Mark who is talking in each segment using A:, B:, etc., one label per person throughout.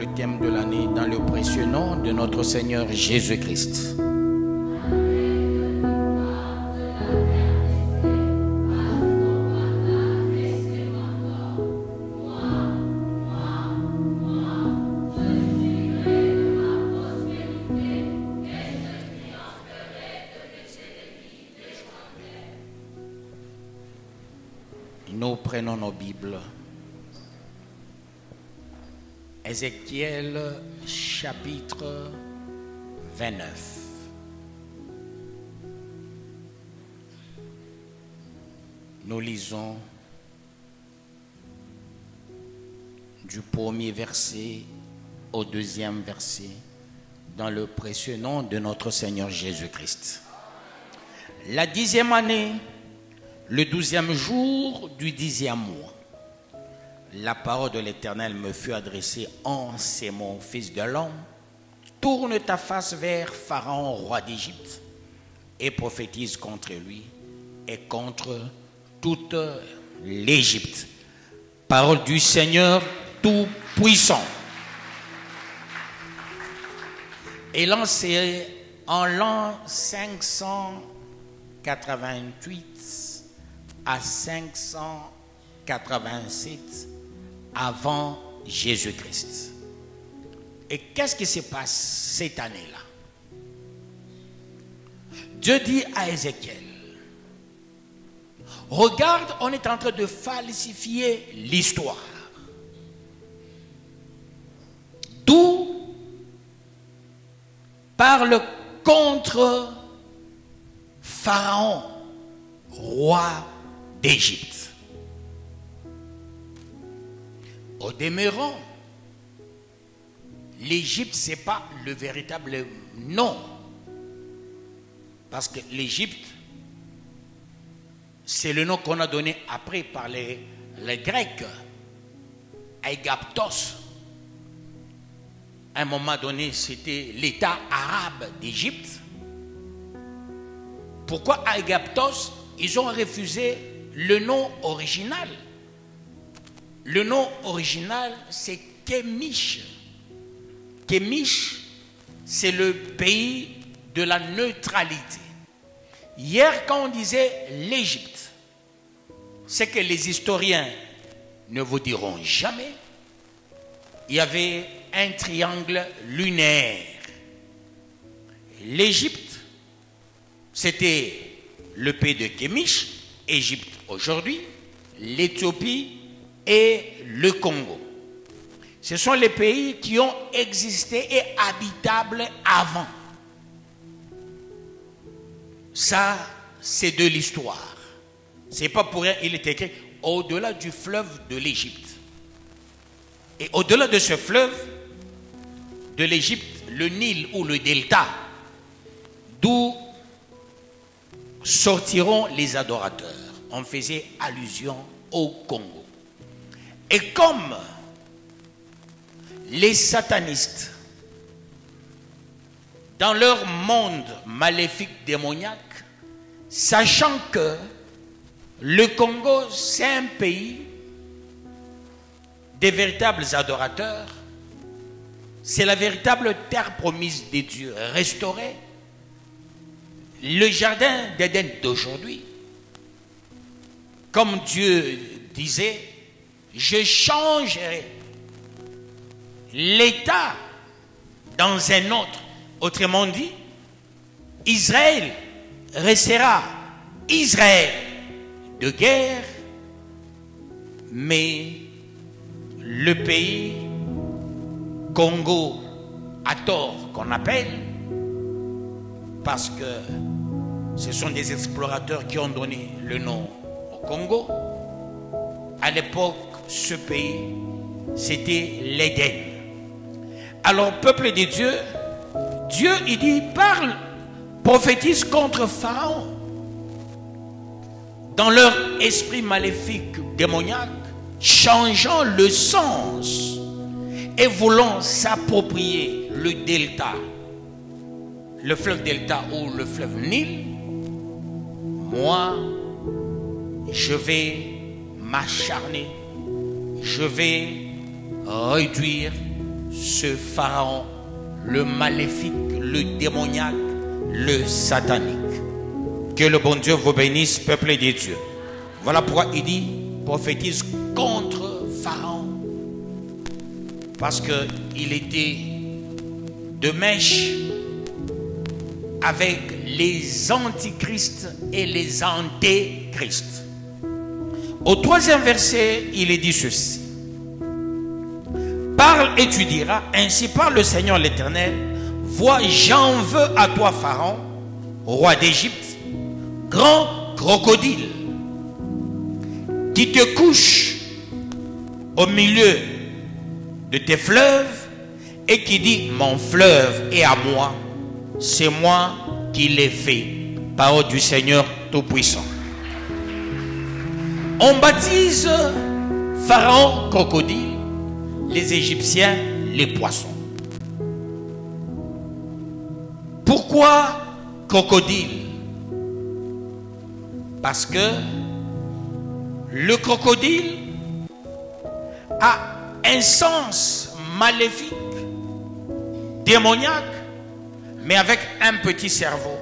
A: le thème de l'année dans le précieux nom de notre Seigneur Jésus-Christ. Nous prenons nos Bibles. Ézéchiel chapitre 29. Nous lisons du premier verset au deuxième verset dans le précieux nom de notre Seigneur Jésus-Christ. La 10e année, le 12e jour du 10e mois, la parole de l'Éternel me fut adressée en ces mots, fils de l'homme, tourne ta face vers Pharaon, roi d'Égypte, et prophétise contre lui et contre toute l'Égypte. Parole du Seigneur Tout-Puissant. Et lancé en l'an 588 à 587 avant Jésus-Christ. Et qu'est-ce qui se passe cette année-là? Dieu dit à Ézéchiel, regarde, on est en train de falsifier l'histoire. D'où parle contre Pharaon, roi d'Égypte. Au demeurant, l'Égypte, ce n'est pas le véritable nom. Parce que l'Égypte, c'est le nom qu'on a donné après par les Grecs. Aigaptos. À un moment donné, c'était l'État arabe d'Égypte. Pourquoi Aigaptos? Ils ont refusé le nom original. Le nom original, c'est Kémish. Kémish, c'est le pays de la neutralité. Hier, quand on disait l'Égypte, c'est que les historiens ne vous diront jamais, il y avait un triangle lunaire. L'Égypte, c'était le pays de Kémish, Égypte aujourd'hui, l'Éthiopie et le Congo. Ce sont les pays qui ont existé et habitables avant. Ça, c'est de l'histoire. C'est pas pour rien, il est écrit au-delà du fleuve de l'Égypte. Et au-delà de ce fleuve de l'Égypte, le Nil ou le delta, d'où sortiront les adorateurs. On faisait allusion au Congo. Et comme les satanistes, dans leur monde maléfique démoniaque, sachant que le Congo, c'est un pays des véritables adorateurs, c'est la véritable terre promise des dieux restaurée, le jardin d'Éden d'aujourd'hui, comme Dieu disait, je changerai l'État dans un autre. Autrement dit, Israël restera Israël de guerre, mais le pays Congo à tort qu'on appelle, parce que ce sont des explorateurs qui ont donné le nom au Congo. À l'époque, ce pays, c'était l'Éden. Alors, peuple de Dieu, Dieu, il dit, parle, prophétise contre Pharaon. Dans leur esprit maléfique, démoniaque, changeant le sens et voulant s'approprier le delta, le fleuve delta ou le fleuve Nil, moi, je vais m'acharner, je vais réduire ce pharaon, le maléfique, le démoniaque, le satanique. Que le bon Dieu vous bénisse, peuple de Dieu. Voilà pourquoi il dit, prophétise contre Pharaon. Parce qu'il était de mèche avec les antichrists et les antéchrists. Au 3e verset, il est dit ceci. Parle et tu diras, ainsi parle le Seigneur l'Éternel, vois, j'en veux à toi Pharaon, roi d'Égypte, grand crocodile, qui te couche au milieu de tes fleuves et qui dit, mon fleuve est à moi, c'est moi qui l'ai fait. Parole du Seigneur Tout-Puissant. On baptise Pharaon crocodile, les Égyptiens les poissons. Pourquoi crocodile? Parce que le crocodile a un sens maléfique, démoniaque, mais avec un petit cerveau.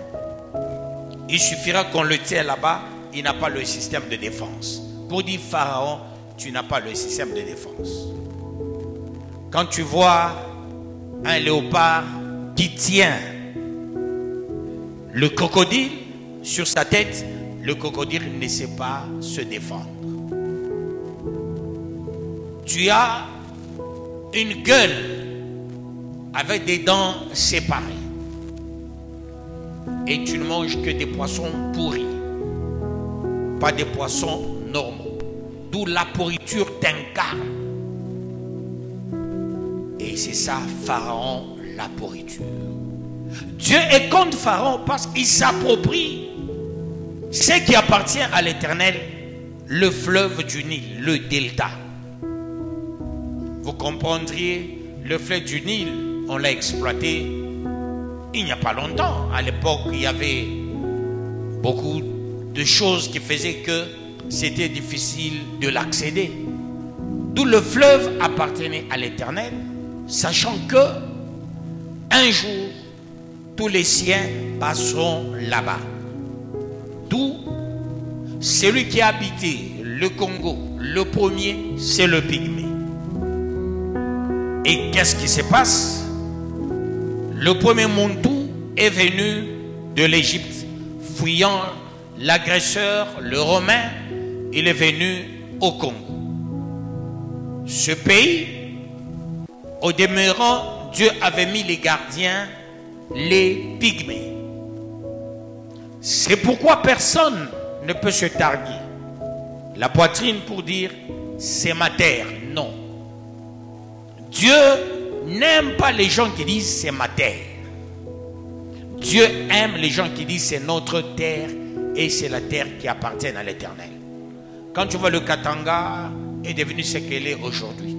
A: Il suffira qu'on le tienne là-bas, il n'a pas le système de défense. Pour dire Pharaon, tu n'as pas le système de défense. Quand tu vois un léopard qui tient le crocodile sur sa tête, le crocodile ne sait pas se défendre. Tu as une gueule avec des dents séparées et tu ne manges que des poissons pourris, pas des poissons normaux. D'où la pourriture t'incarne. Et c'est ça, Pharaon, la pourriture. Dieu est contre Pharaon parce qu'il s'approprie ce qui appartient à l'Éternel, le fleuve du Nil, le delta. Vous comprendriez, le fleuve du Nil, on l'a exploité il n'y a pas longtemps. À l'époque, il y avait beaucoup de choses qui faisaient que c'était difficile de l'accéder. D'où le fleuve appartenait à l'Éternel, sachant que un jour, tous les siens passeront là-bas. D'où celui qui a habité le Congo, le premier, c'est le pygmée. Et qu'est-ce qui se passe? Le premier Montou est venu de l'Égypte, fuyant l'agresseur, le Romain, il est venu au Congo. Ce pays, au demeurant, Dieu avait mis les gardiens, les pygmées. C'est pourquoi personne ne peut se targuer la poitrine pour dire c'est ma terre. Non. Dieu n'aime pas les gens qui disent c'est ma terre. Dieu aime les gens qui disent c'est notre terre et c'est la terre qui appartient à l'Éternel. Quand tu vois le Katanga est devenu ce qu'elle est aujourd'hui,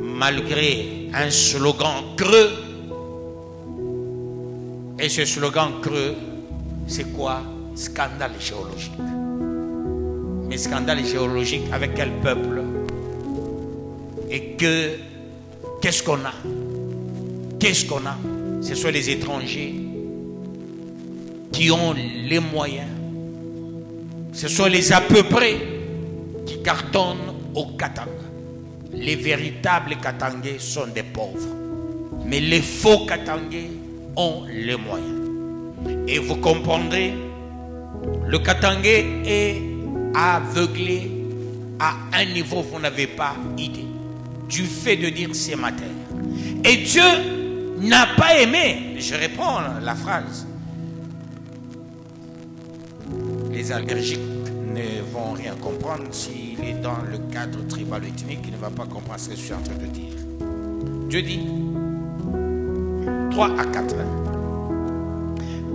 A: malgré un slogan creux, et ce slogan creux, c'est quoi? Scandale géologique. Mais scandale géologique avec quel peuple? Et qu'est-ce qu'on a? Qu'est-ce qu'on a? Ce sont les étrangers qui ont les moyens. Ce sont les à peu près qui cartonnent au Katanga. Les véritables Katangais sont des pauvres. Mais les faux Katangais ont les moyens. Et vous comprendrez, le Katangais est aveuglé à un niveau vous n'avez pas idée. Du fait de dire c'est ma terre. Et Dieu n'a pas aimé, je réponds la phrase. Les allergiques ne vont rien comprendre s'il est dans le cadre tribal-ethnique, il ne va pas comprendre ce que je suis en train de dire. Dieu dit 3 à 4.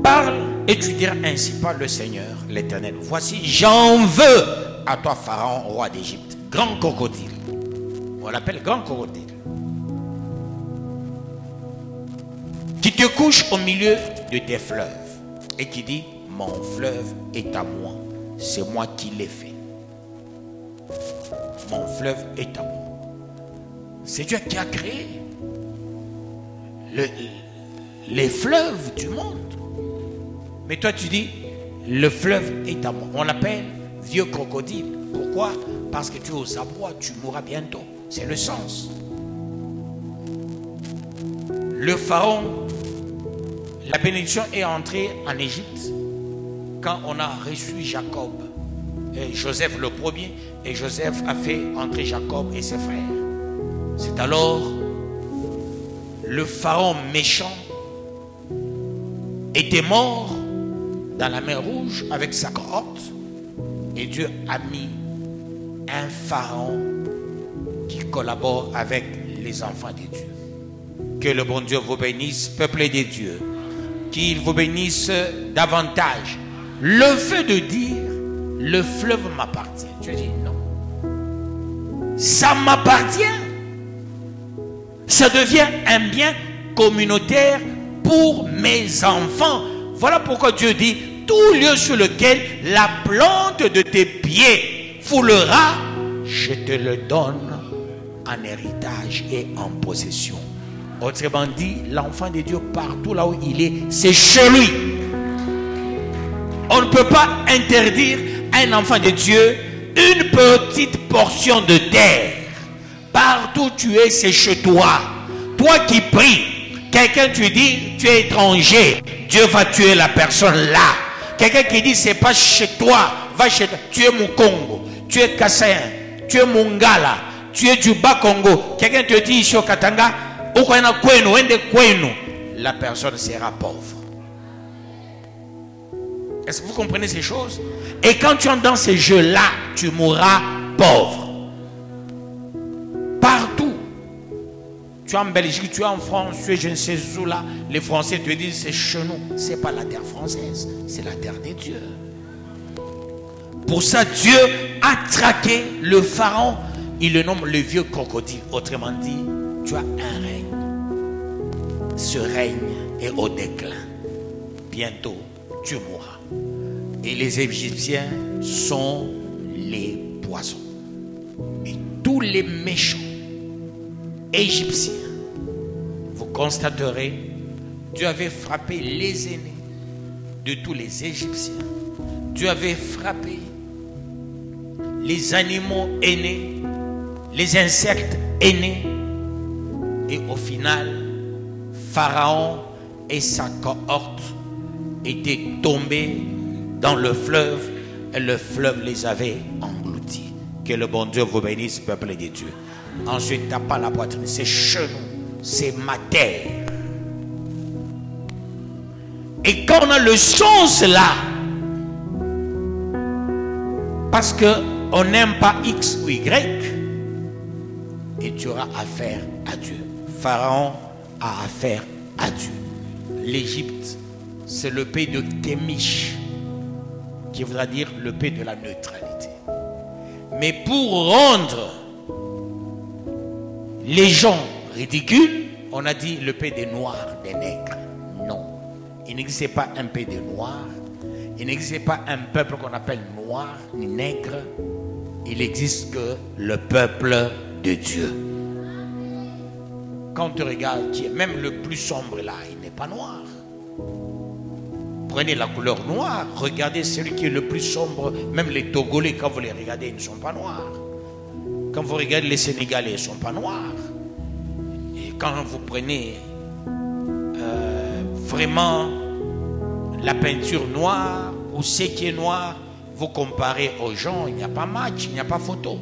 A: Parle et tu diras ainsi par le Seigneur l'Éternel. Voici, j'en veux à toi Pharaon, roi d'Égypte, grand crocodile. On l'appelle grand crocodile. Qui te couche au milieu de tes fleuves et qui dit, mon fleuve est à moi, c'est moi qui l'ai fait. Mon fleuve est à moi. C'est Dieu qui a créé. les fleuves du monde. Mais toi tu dis, le fleuve est à moi. On l'appelle vieux crocodile. Pourquoi? Parce que tu es aux abois, tu mourras bientôt. C'est le sens. Le pharaon, la bénédiction est entrée en Égypte quand on a reçu Jacob, et Joseph le premier, et Joseph a fait entrer Jacob et ses frères. C'est alors le pharaon méchant était mort dans la mer Rouge avec sa cohorte, et Dieu a mis un pharaon qui collabore avec les enfants de Dieu. Que le bon Dieu vous bénisse, peuple de Dieu, qu'il vous bénisse davantage. Le fait de dire le fleuve m'appartient, tu dis non, ça m'appartient, ça devient un bien communautaire pour mes enfants. Voilà pourquoi Dieu dit, tout lieu sur lequel la plante de tes pieds foulera, je te le donne en héritage et en possession. Autrement dit, l'enfant de Dieu, partout là où il est, c'est chez lui. On ne peut pas interdire à un enfant de Dieu une petite portion de terre. Partout où tu es, c'est chez toi. Toi qui pries, quelqu'un tu dis, tu es étranger, Dieu va tuer la personne là. Quelqu'un qui dit, c'est pas chez toi, va chez toi. Tu es Mukongo, tu es Kassaïen, tu es Mungala, tu es du Bas-Congo. Quelqu'un te dit ici au Katanga, la personne sera pauvre. Est-ce que vous comprenez ces choses? Et quand tu entres dans ces jeux-là, tu mourras pauvre. Partout. Tu es en Belgique, tu es en France, tu es je ne sais où là. Les Français te disent c'est chez nous. Ce n'est pas la terre française, c'est la terre des dieux. Pour ça, Dieu a traqué le pharaon. Il le nomme le vieux crocodile. Autrement dit, tu as un règne. Ce règne est au déclin. Bientôt, tu mourras. Et les Égyptiens sont les poissons. Et tous les méchants Égyptiens, vous constaterez, Dieu avait frappé les aînés de tous les Égyptiens. Dieu avait frappé les animaux aînés, les insectes aînés. Et au final, Pharaon et sa cohorte étaient tombés dans le fleuve et le fleuve les avait engloutis. Que le bon Dieu vous bénisse, peuple de Dieu. Ensuite, tape pas la poitrine, c'est chez nous, c'est ma terre. Et quand on a le sens là, parce qu'on n'aime pas X ou Y, et tu auras affaire à Dieu. Pharaon a affaire à Dieu. L'Égypte, c'est le pays de Kémish, qui voudra dire le pays de la neutralité. Mais pour rendre les gens ridicules, on a dit le pays des noirs, des nègres. Non. Il n'existait pas un pays des noirs. Il n'existait pas un peuple qu'on appelle noir ni nègre. Il n'existe que le peuple de Dieu. Quand tu regardes, qui est même le plus sombre là, il n'est pas noir. Prenez la couleur noire, regardez celui qui est le plus sombre. Même les Togolais, quand vous les regardez, ils ne sont pas noirs. Quand vous regardez les Sénégalais, ils ne sont pas noirs. Et quand vous prenez vraiment la peinture noire ou ce qui est noir, vous comparez aux gens, il n'y a pas match, il n'y a pas photo.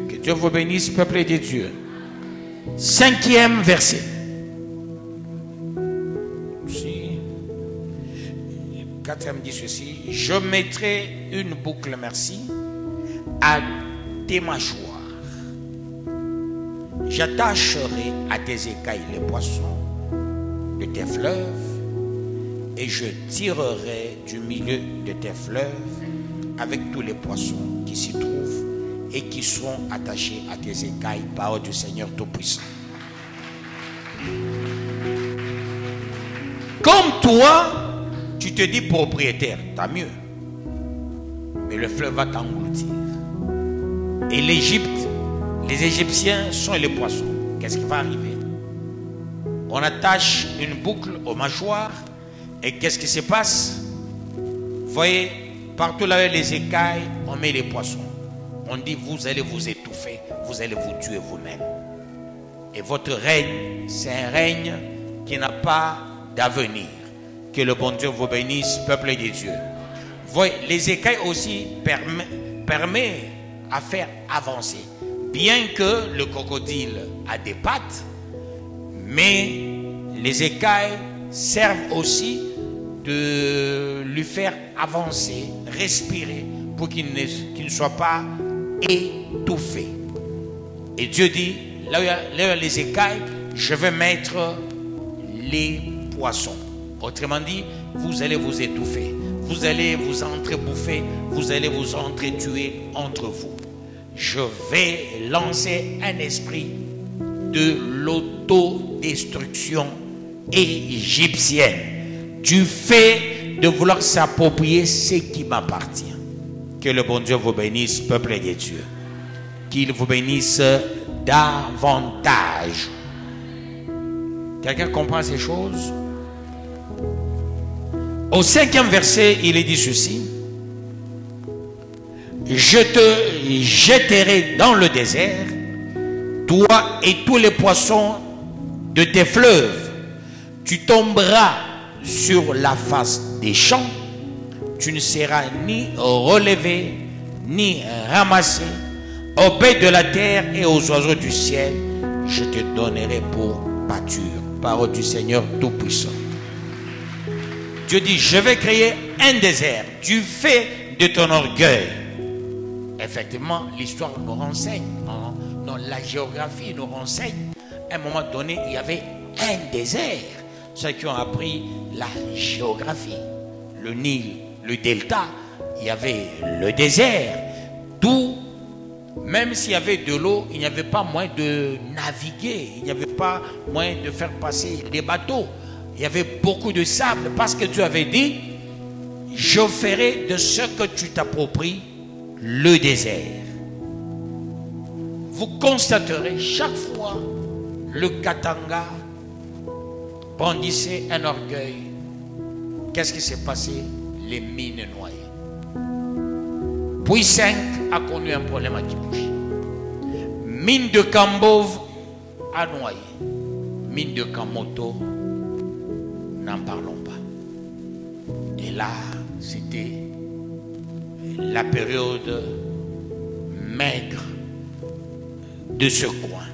A: Que Dieu vous bénisse, peuple de Dieu. 5e verset. 4e dit ceci: je mettrai une boucle, merci, à tes mâchoires. J'attacherai à tes écailles les poissons de tes fleuves, et je tirerai du milieu de tes fleuves avec tous les poissons qui s'y trouvent et qui seront attachés à tes écailles, parole du Seigneur Tout-Puissant. Comme toi, tu te dis propriétaire, tant mieux. Mais le fleuve va t'engloutir. Et l'Égypte, les Égyptiens sont les poissons. Qu'est-ce qui va arriver? On attache une boucle aux mâchoires. Et qu'est-ce qui se passe? Vous voyez, partout là où les écailles, on met les poissons. On dit, vous allez vous étouffer, vous allez vous tuer vous-même. Et votre règne, c'est un règne qui n'a pas d'avenir. Que le bon Dieu vous bénisse, peuple de Dieu. Vous voyez, les écailles aussi permettent à faire avancer. Bien que le crocodile a des pattes, mais les écailles servent aussi de lui faire avancer, respirer, pour qu'il ne soit pas étouffé. Et Dieu dit, là où il y a les écailles, je vais mettre les poissons. Autrement dit, vous allez vous étouffer, vous allez vous entrebouffer, vous allez vous entretuer entre vous. Je vais lancer un esprit de l'autodestruction égyptienne, du fait de vouloir s'approprier ce qui m'appartient. Que le bon Dieu vous bénisse, peuple de Dieu. Qu'il vous bénisse davantage. Quelqu'un comprend ces choses? Au 5e verset, il est dit ceci: je te jetterai dans le désert, toi et tous les poissons de tes fleuves. Tu tomberas sur la face des champs. Tu ne seras ni relevé, ni ramassé. Aux bêtes de la terre et aux oiseaux du ciel, je te donnerai pour pâture. Parole du Seigneur Tout-Puissant. Dieu dit, je vais créer un désert du fait de ton orgueil. Effectivement, l'histoire nous renseigne, non, la géographie nous renseigne. À un moment donné, il y avait un désert. Ceux qui ont appris la géographie, le Nil, le delta, il y avait le désert. D'où, même s'il y avait de l'eau, il n'y avait pas moyen de naviguer, il n'y avait pas moyen de faire passer les bateaux. Il y avait beaucoup de sable parce que Dieu avait dit, je ferai de ce que tu t'appropries le désert. Vous constaterez chaque fois le Katanga brandissait un orgueil. Qu'est-ce qui s'est passé? Les mines noyées. Puis 5 a connu un problème à Djibouti. Mine de Kambove a noyé. Mine de Kamoto, n'en parlons pas. Et là, c'était la période maigre de ce coin.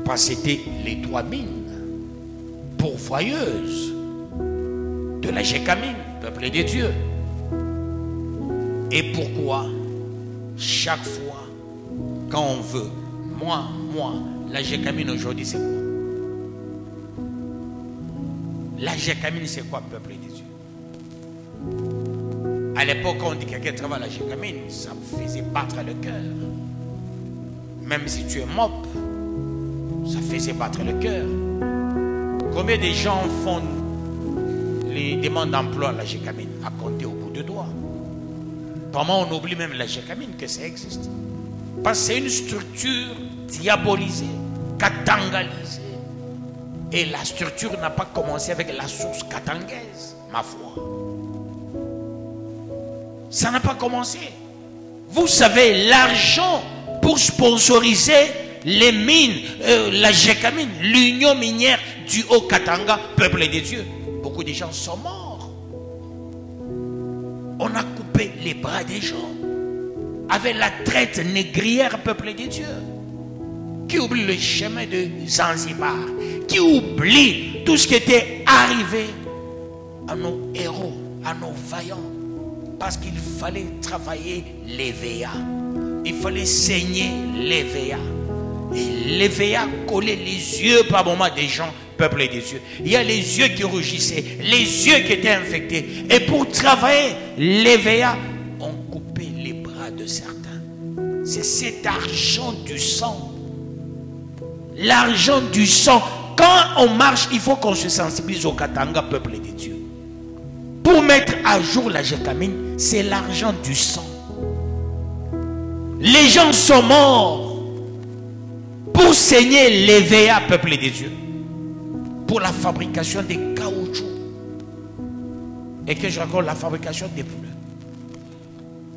A: Parce que c'était les 3 mines pourvoyeuses de la Gécamine, peuple de Dieu. Et pourquoi chaque fois quand on veut, moi, la Gécamine aujourd'hui c'est quoi? La Gécamine c'est quoi, peuple de Dieu? À l'époque, quand on dit que quelqu'un travaille à la Gécamine, ça me faisait battre le cœur. Même si tu es mop, ça faisait battre le cœur. Combien de gens font les demandes d'emploi à la Gécamine à compter au bout de doigts? Comment on oublie même la Gécamine que ça existe? Parce que c'est une structure diabolisée, katangalisée. Et la structure n'a pas commencé avec la source katangaise, ma foi. Ça n'a pas commencé. Vous savez, l'argent pour sponsoriser les mines, la Gécamine, l'union minière du Haut-Katanga, peuple de Dieu, beaucoup de gens sont morts. On a coupé les bras des gens avec la traite négrière, peuple de Dieu. Qui oublie le chemin de Zanzibar, qui oublie tout ce qui était arrivé à nos héros, à nos vaillants. Parce qu'il fallait travailler l'EVA. Il fallait saigner l'EVA. Et l'EVA collait les yeux par moment des gens, peuple des yeux. Il y a les yeux qui rougissaient, les yeux qui étaient infectés. Et pour travailler l'EVA, on coupait les bras de certains. C'est cet argent du sang. L'argent du sang. Quand on marche, il faut qu'on se sensibilise au Katanga, peuple de Dieu. Pour mettre à jour la Gécamine, c'est l'argent du sang. Les gens sont morts pour saigner l'EVA, peuple de Dieu. pour la fabrication des caoutchoucs. Et que je raconte la fabrication des pneus.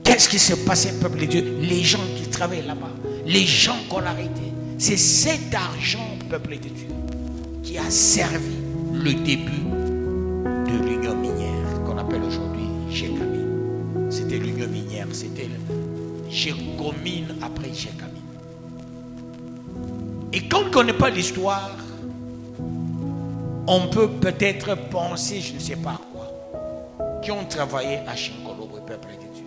A: Qu'est-ce qui s'est passé, peuple de Dieu? Les gens qui travaillent là-bas, les gens qu'on a arrêtés, c'est cet argent, peuple de Dieu, qui a servi le début de l'union minière qu'on appelle aujourd'hui Gécamine. C'était l'union minière, c'était Gécomine après Gécamine. Et quand on ne connaît pas l'histoire, on peut peut-être penser, je ne sais pas quoi, qui ont travaillé à Chinkolobo, peuple de Dieu.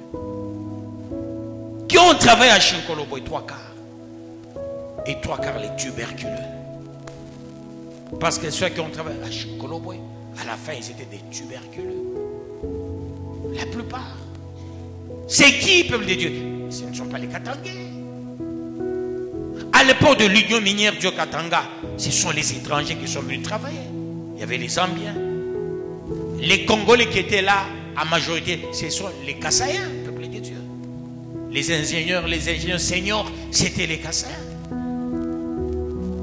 A: Qui ont travaillé à Chinkolobo, 3 quarts. Et 3 quarts les tuberculeux. Parce que ceux qui ont travaillé à Chinkolobo, à la fin, ils étaient des tuberculeux. La plupart. C'est qui, peuple de Dieu? Ce ne sont pas les Katangais. À l'époque de l'union minière du Katanga, ce sont les étrangers qui sont venus travailler. Il y avait les Zambiens. Les Congolais qui étaient là, en majorité, ce sont les Kassaïens, peuple de Dieu. Les ingénieurs seniors, c'était les Kassaïens.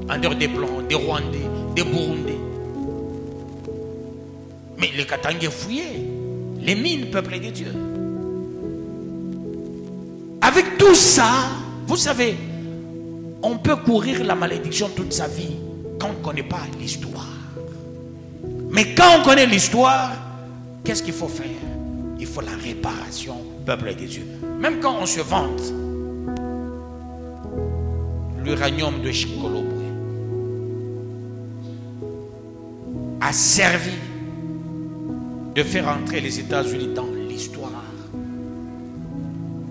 A: En dehors des Blancs, des Rwandais, des Burundais. Mais les Katangais fouillaient les mines, peuple de Dieu. Avec tout ça, vous savez, on peut courir la malédiction toute sa vie quand on ne connaît pas l'histoire. Mais quand on connaît l'histoire, qu'est-ce qu'il faut faire? Il faut la réparation, peuple de Dieu. Même quand on se vante, l'uranium de Chinkolobo a servi de faire entrer les États-Unis dans l'histoire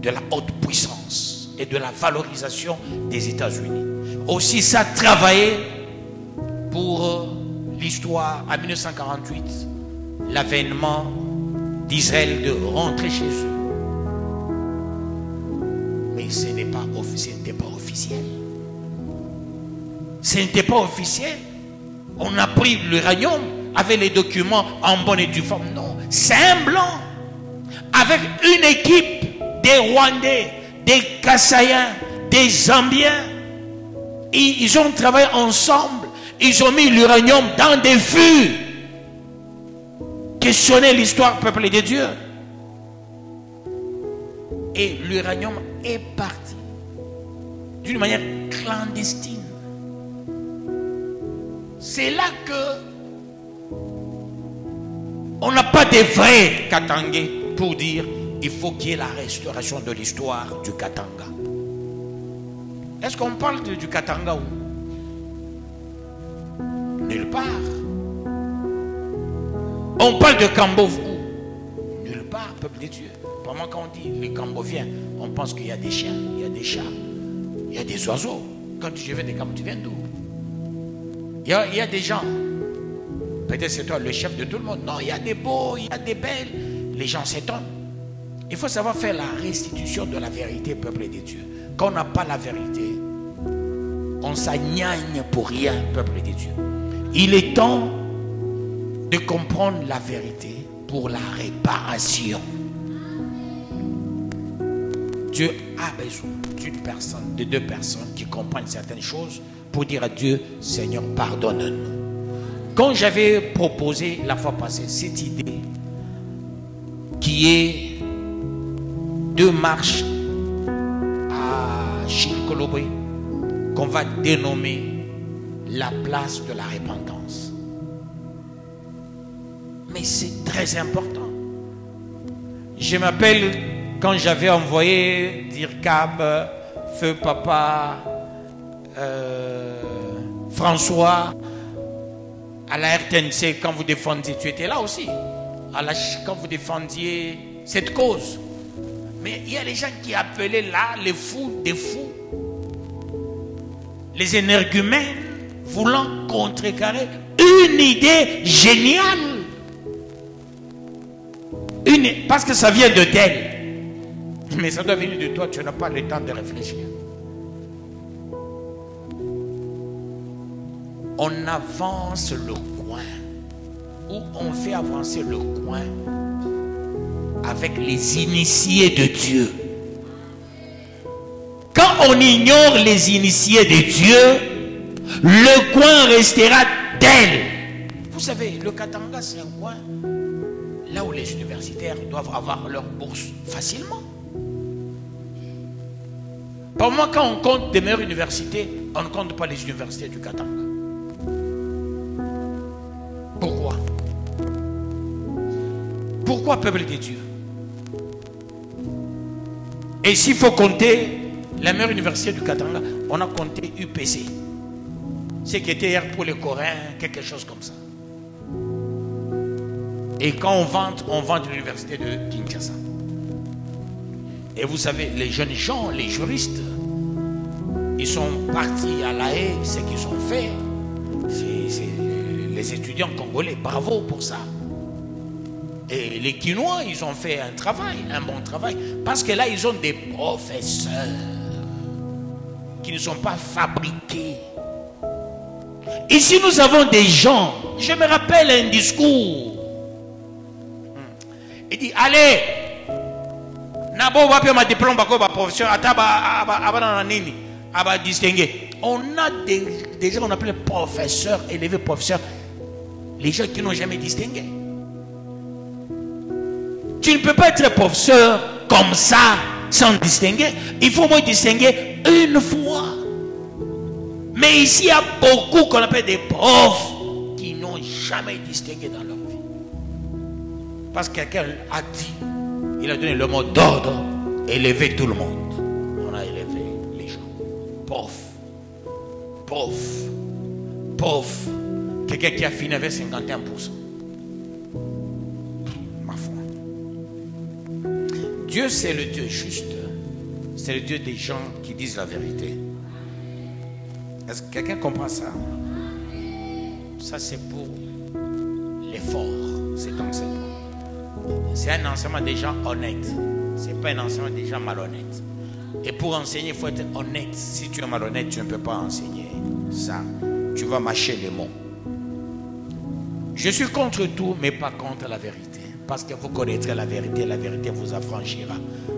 A: de la haute puissance et de la valorisation des États-Unis. Aussi, ça a travaillé pour l'histoire en 1948, l'avènement d'Israël de rentrer chez eux. Mais ce n'était pas officiel. Ce n'était pas officiel. On a pris l'uranium avec les documents en bonne et due forme. Non, c'est un blanc avec une équipe des Rwandais, des Kassaïens, des Zambiens. Et ils ont travaillé ensemble. Ils ont mis l'uranium dans des fûts. Questionnez l'histoire, peuple de Dieu. Et l'uranium est parti d'une manière clandestine. C'est là que on n'a pas de vrais Katangais pour dire il faut qu'il y ait la restauration de l'histoire du Katanga. Est-ce qu'on parle du Katanga où? Nulle part. On parle de Cambove où? Nulle part, peuple de Dieu. Vraiment, quand on dit les Camboviens, on pense qu'il y a des chiens, il y a des chats, il y a des oiseaux. Quand je viens des Cambodges, tu viens d'où? Il y a des gens. Peut-être c'est toi le chef de tout le monde. Non, il y a des beaux, il y a des belles. Les gens s'étonnent. Il faut savoir faire la restitution de la vérité, peuple de Dieu. Quand on n'a pas la vérité, on s'agnagne pour rien, peuple de Dieu. Il est temps de comprendre la vérité pour la réparation. Dieu a besoin d'une personne, de 2 personnes qui comprennent certaines choses pour dire à Dieu, Seigneur, pardonne-nous. Quand j'avais proposé la fois passée cette idée qui est 2 marches à Chinkolobo qu'on va dénommer la place de la repentance. Mais c'est très important. Je m'appelle, quand j'avais envoyé Dirkab, Feu Papa, François, à la RTNC, quand vous défendiez, tu étais là aussi, quand vous défendiez cette cause. Mais il y a les gens qui appelaient là les fous des fous, les énergumènes voulant contrecarrer une idée géniale. Parce que ça vient de tel. Mais ça doit venir de toi, tu n'as pas le temps de réfléchir. On avance le coin, ou on fait avancer le coin avec les initiés de Dieu. Quand on ignore les initiés de Dieu, le coin restera tel. savez, le Katanga, c'est un coin là où les universitaires doivent avoir leur bourse facilement. Pour moi, quand on compte des meilleures universités, on ne compte pas les universités du Katanga. Pourquoi? Pourquoi, peuple de Dieu? Et s'il faut compter la meilleure université du Katanga, on a compté UPC. Ce qui était hier pour les Coréens, quelque chose comme ça. Et quand on vend l'université de Kinshasa. Et vous savez, les jeunes gens, les juristes, ils sont partis à La Haye, ce qu'ils ont fait. C'est les étudiants congolais, bravo pour ça. Et les Quinois, ils ont fait un travail, un bon travail. Parce que là, ils ont des professeurs qui ne sont pas fabriqués. Ici, nous avons des gens. Je me rappelle un discours. Il dit, allez, Nabo va faire ma diplôme, professeur, distingué. On a des gens qu'on appelle professeurs, élevés professeurs, les gens qui n'ont jamais distingué. Tu ne peux pas être professeur comme ça, sans distinguer. Il faut au moins distinguer une fois. Mais ici, il y a beaucoup qu'on appelle des profs qui n'ont jamais distingué dans leur vie. Parce que quelqu'un a dit, il a donné le mot d'ordre, élever tout le monde. On a élevé les gens. Prof, prof, prof. Quelqu'un qui a fini avec 51%. Ma foi. Dieu, c'est le Dieu juste. C'est le Dieu des gens qui disent la vérité. Est-ce que quelqu'un comprend ça? Ça, c'est pour l'effort, cet enseignement. C'est un enseignement des gens honnêtes. Ce n'est pas un enseignement des gens malhonnêtes. Et pour enseigner, il faut être honnête. Si tu es malhonnête, tu ne peux pas enseigner ça. Tu vas mâcher les mots. Je suis contre tout, mais pas contre la vérité. Parce que vous connaîtrez la vérité vous affranchira.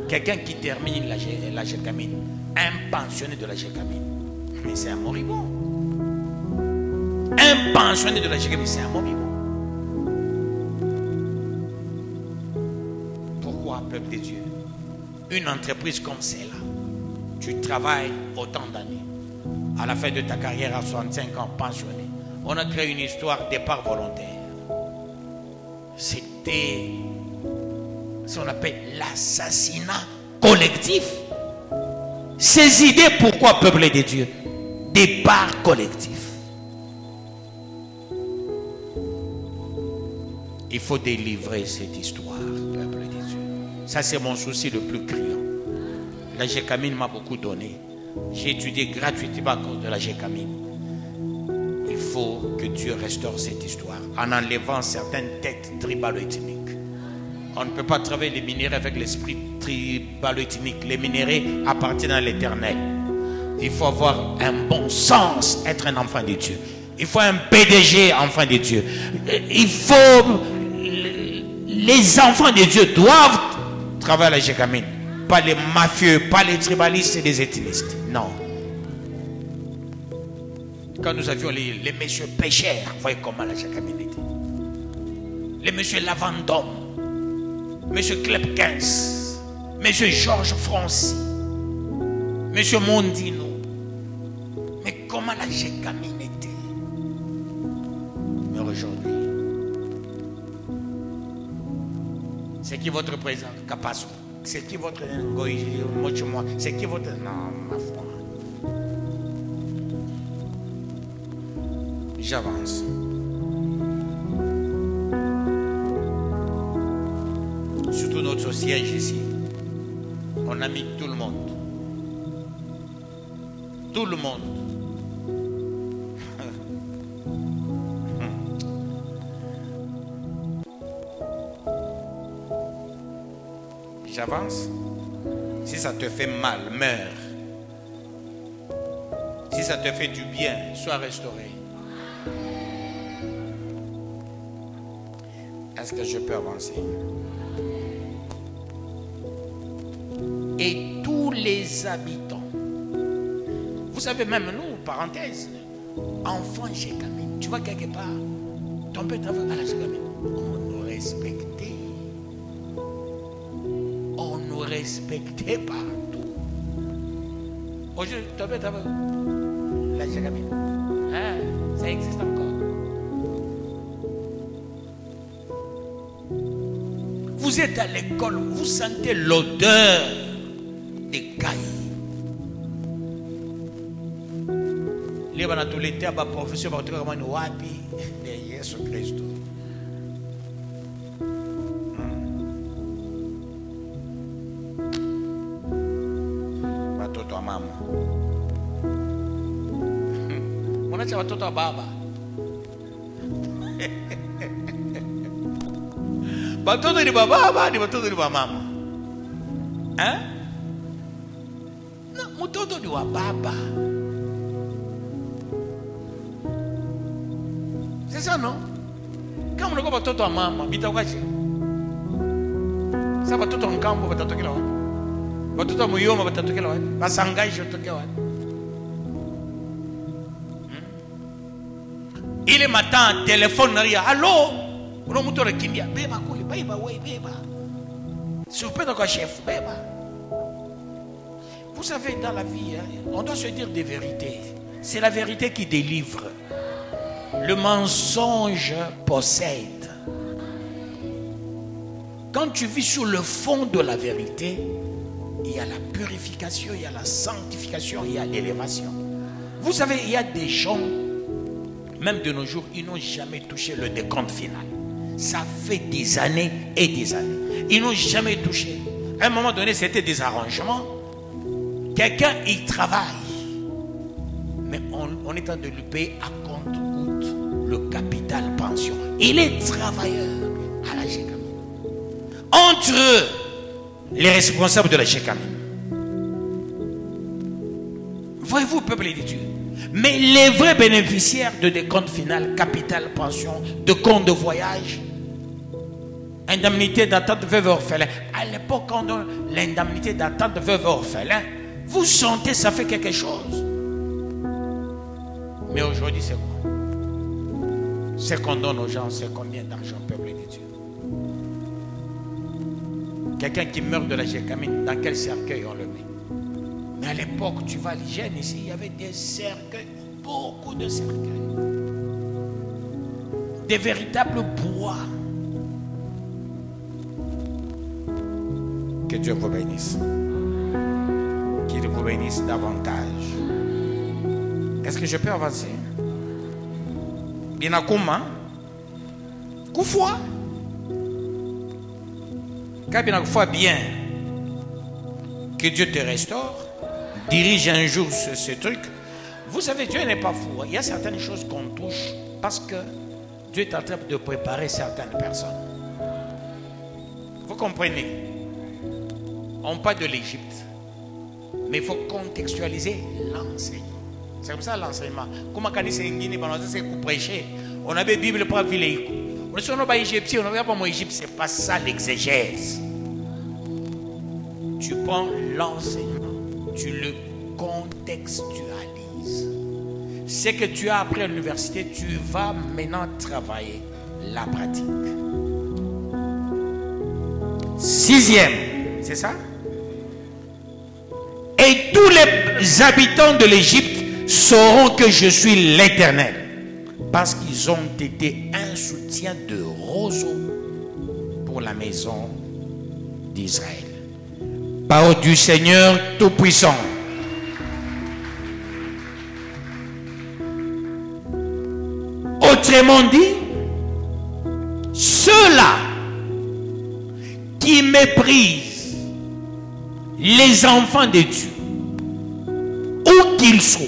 A: Quelqu'un qui termine la gécamine, un pensionné de la gécamine, mais c'est un moribond. Un pensionné de la gécamine, c'est un moribond. Pourquoi, peuple de Dieu? Une entreprise comme celle-là, tu travailles autant d'années. À la fin de ta carrière, à 65 ans, pensionné, on a créé une histoire départ volontaire. C'était ce qu'on appelle l'assassinat collectif. Ces idées, pourquoi, peuple de Dieu? Départ collectif. Il faut délivrer cette histoire, peuple de Dieu. Ça, c'est mon souci le plus criant. La gécamine m'a beaucoup donné. J'ai étudié gratuitement à cause de la gécamine. Il faut que Dieu restaure cette histoire en enlevant certaines têtes tribalo-ethniques. On ne peut pas travailler les minéraux avec l'esprit tribalo-ethnique. Les minéraux appartiennent à l'Éternel. Il faut avoir un bon sens, être un enfant de Dieu. Il faut un PDG, enfant de Dieu. Il faut... Les enfants de Dieu doivent travailler à la gécamine. Pas les mafieux, pas les tribalistes et les ethnistes. Non. Quand nous avions les messieurs pêcheurs, vous voyez comment la gécamine était. Les messieurs Lavandom, monsieur Klepkens, monsieur Georges Francis, monsieur Mondino. Mais comment la gécamine était. Mais aujourd'hui, c'est qui votre président Kapasso? C'est qui votre Ngoï Mochimoa? C'est qui votre... Non, ma foi. J'avance. Surtout notre siège ici. On a mis tout le monde. Tout le monde. J'avance. Si ça te fait mal, meurs. Si ça te fait du bien, sois restauré. Est-ce que je peux avancer? Et tous les habitants, vous savez, même nous, parenthèse, enfants gécamine, tu vois quelque part, Ton père travaille à la Jégamine. On nous respectait. On nous respectait partout. Aujourd'hui, ton père travaille la Jégamine. Hein? Ça existe encore. Vous êtes à l'école, vous sentez l'odeur des cailles. Les banatulete aba professeur bakutoka kama ni wapi ni Yesu Kristo. Watoto wa mama. Mwanaacha watoto wa baba. Watoto ni baba, ni watoto ni mama. Hein? Na mtoto ni wa baba. C'est ça, non? Quand on a watoto wa mama, bitawaje. Sasa watoto wa nkambo watatokea wapi? Watoto wa muyoma watatokea wapi? Basangaji watatokea wapi? Ile matin téléphone ria. Allô? On mtu anakimbia. Beba kule, beba wewe, beba. Surprenant quoi chef, beba. Vous savez, dans la vie, hein, on doit se dire des vérités. C'est la vérité qui délivre. Le mensonge possède. Quand tu vis sur le fond de la vérité, il y a la purification, il y a la sanctification, il y a l'élévation. Vous savez, il y a des gens, même de nos jours, ils n'ont jamais touché le décompte final. Ça fait des années et des années. Ils n'ont jamais touché. À un moment donné, c'était des arrangements. Quelqu'un, il travaille. Mais on est en train de lui payer à compte-goutte le capital pension. Il est travailleur à la Jégamine. Entre eux, les responsables de la Jégamine. Voyez-vous, peuple de Dieu. Mais les vrais bénéficiaires de décompte final, capital pension, de compte de voyage, indemnité d'attente veuve orphelin. À l'époque, quand on a l'indemnité d'attente veuve orphelin, vous sentez ça fait quelque chose. Mais aujourd'hui, c'est quoi? C'est qu'on donne aux gens, c'est combien d'argent, peuple de Dieu? Quelqu'un qui meurt de la Jégamine, dans quel cercueil on le met? Mais à l'époque, tu vas à l'hygiène ici, il y avait des cercueils, beaucoup de cercueils. Des véritables bois. Que Dieu vous bénisse. Qu'il vous bénisse davantage. Est-ce que je peux avancer? Bien à comment? Koufoua. Quand bien à bien. Que Dieu te restaure. Dirige un jour ce truc. Vous savez, Dieu n'est pas fou. Il y a certaines choses qu'on touche parce que Dieu est en train de préparer certaines personnes. Vous comprenez? On parle de l'Égypte. Mais il faut contextualiser l'enseignement. C'est comme ça l'enseignement. Comment quand c'est prêcher, on avait Bible pour vivre. On est pas égyptien, on n'a pas mon Égypte. C'est pas ça l'exégèse. Tu prends l'enseignement, tu le contextualises. Ce que tu as appris à l'université, tu vas maintenant travailler la pratique. 6e, c'est ça? Et tous les habitants de l'Égypte sauront que je suis l'Éternel, parce qu'ils ont été un soutien de roseau pour la maison d'Israël. Parole du Seigneur Tout-Puissant. Autrement dit, ceux-là qui méprisent les enfants de Dieu, où qu'ils soient,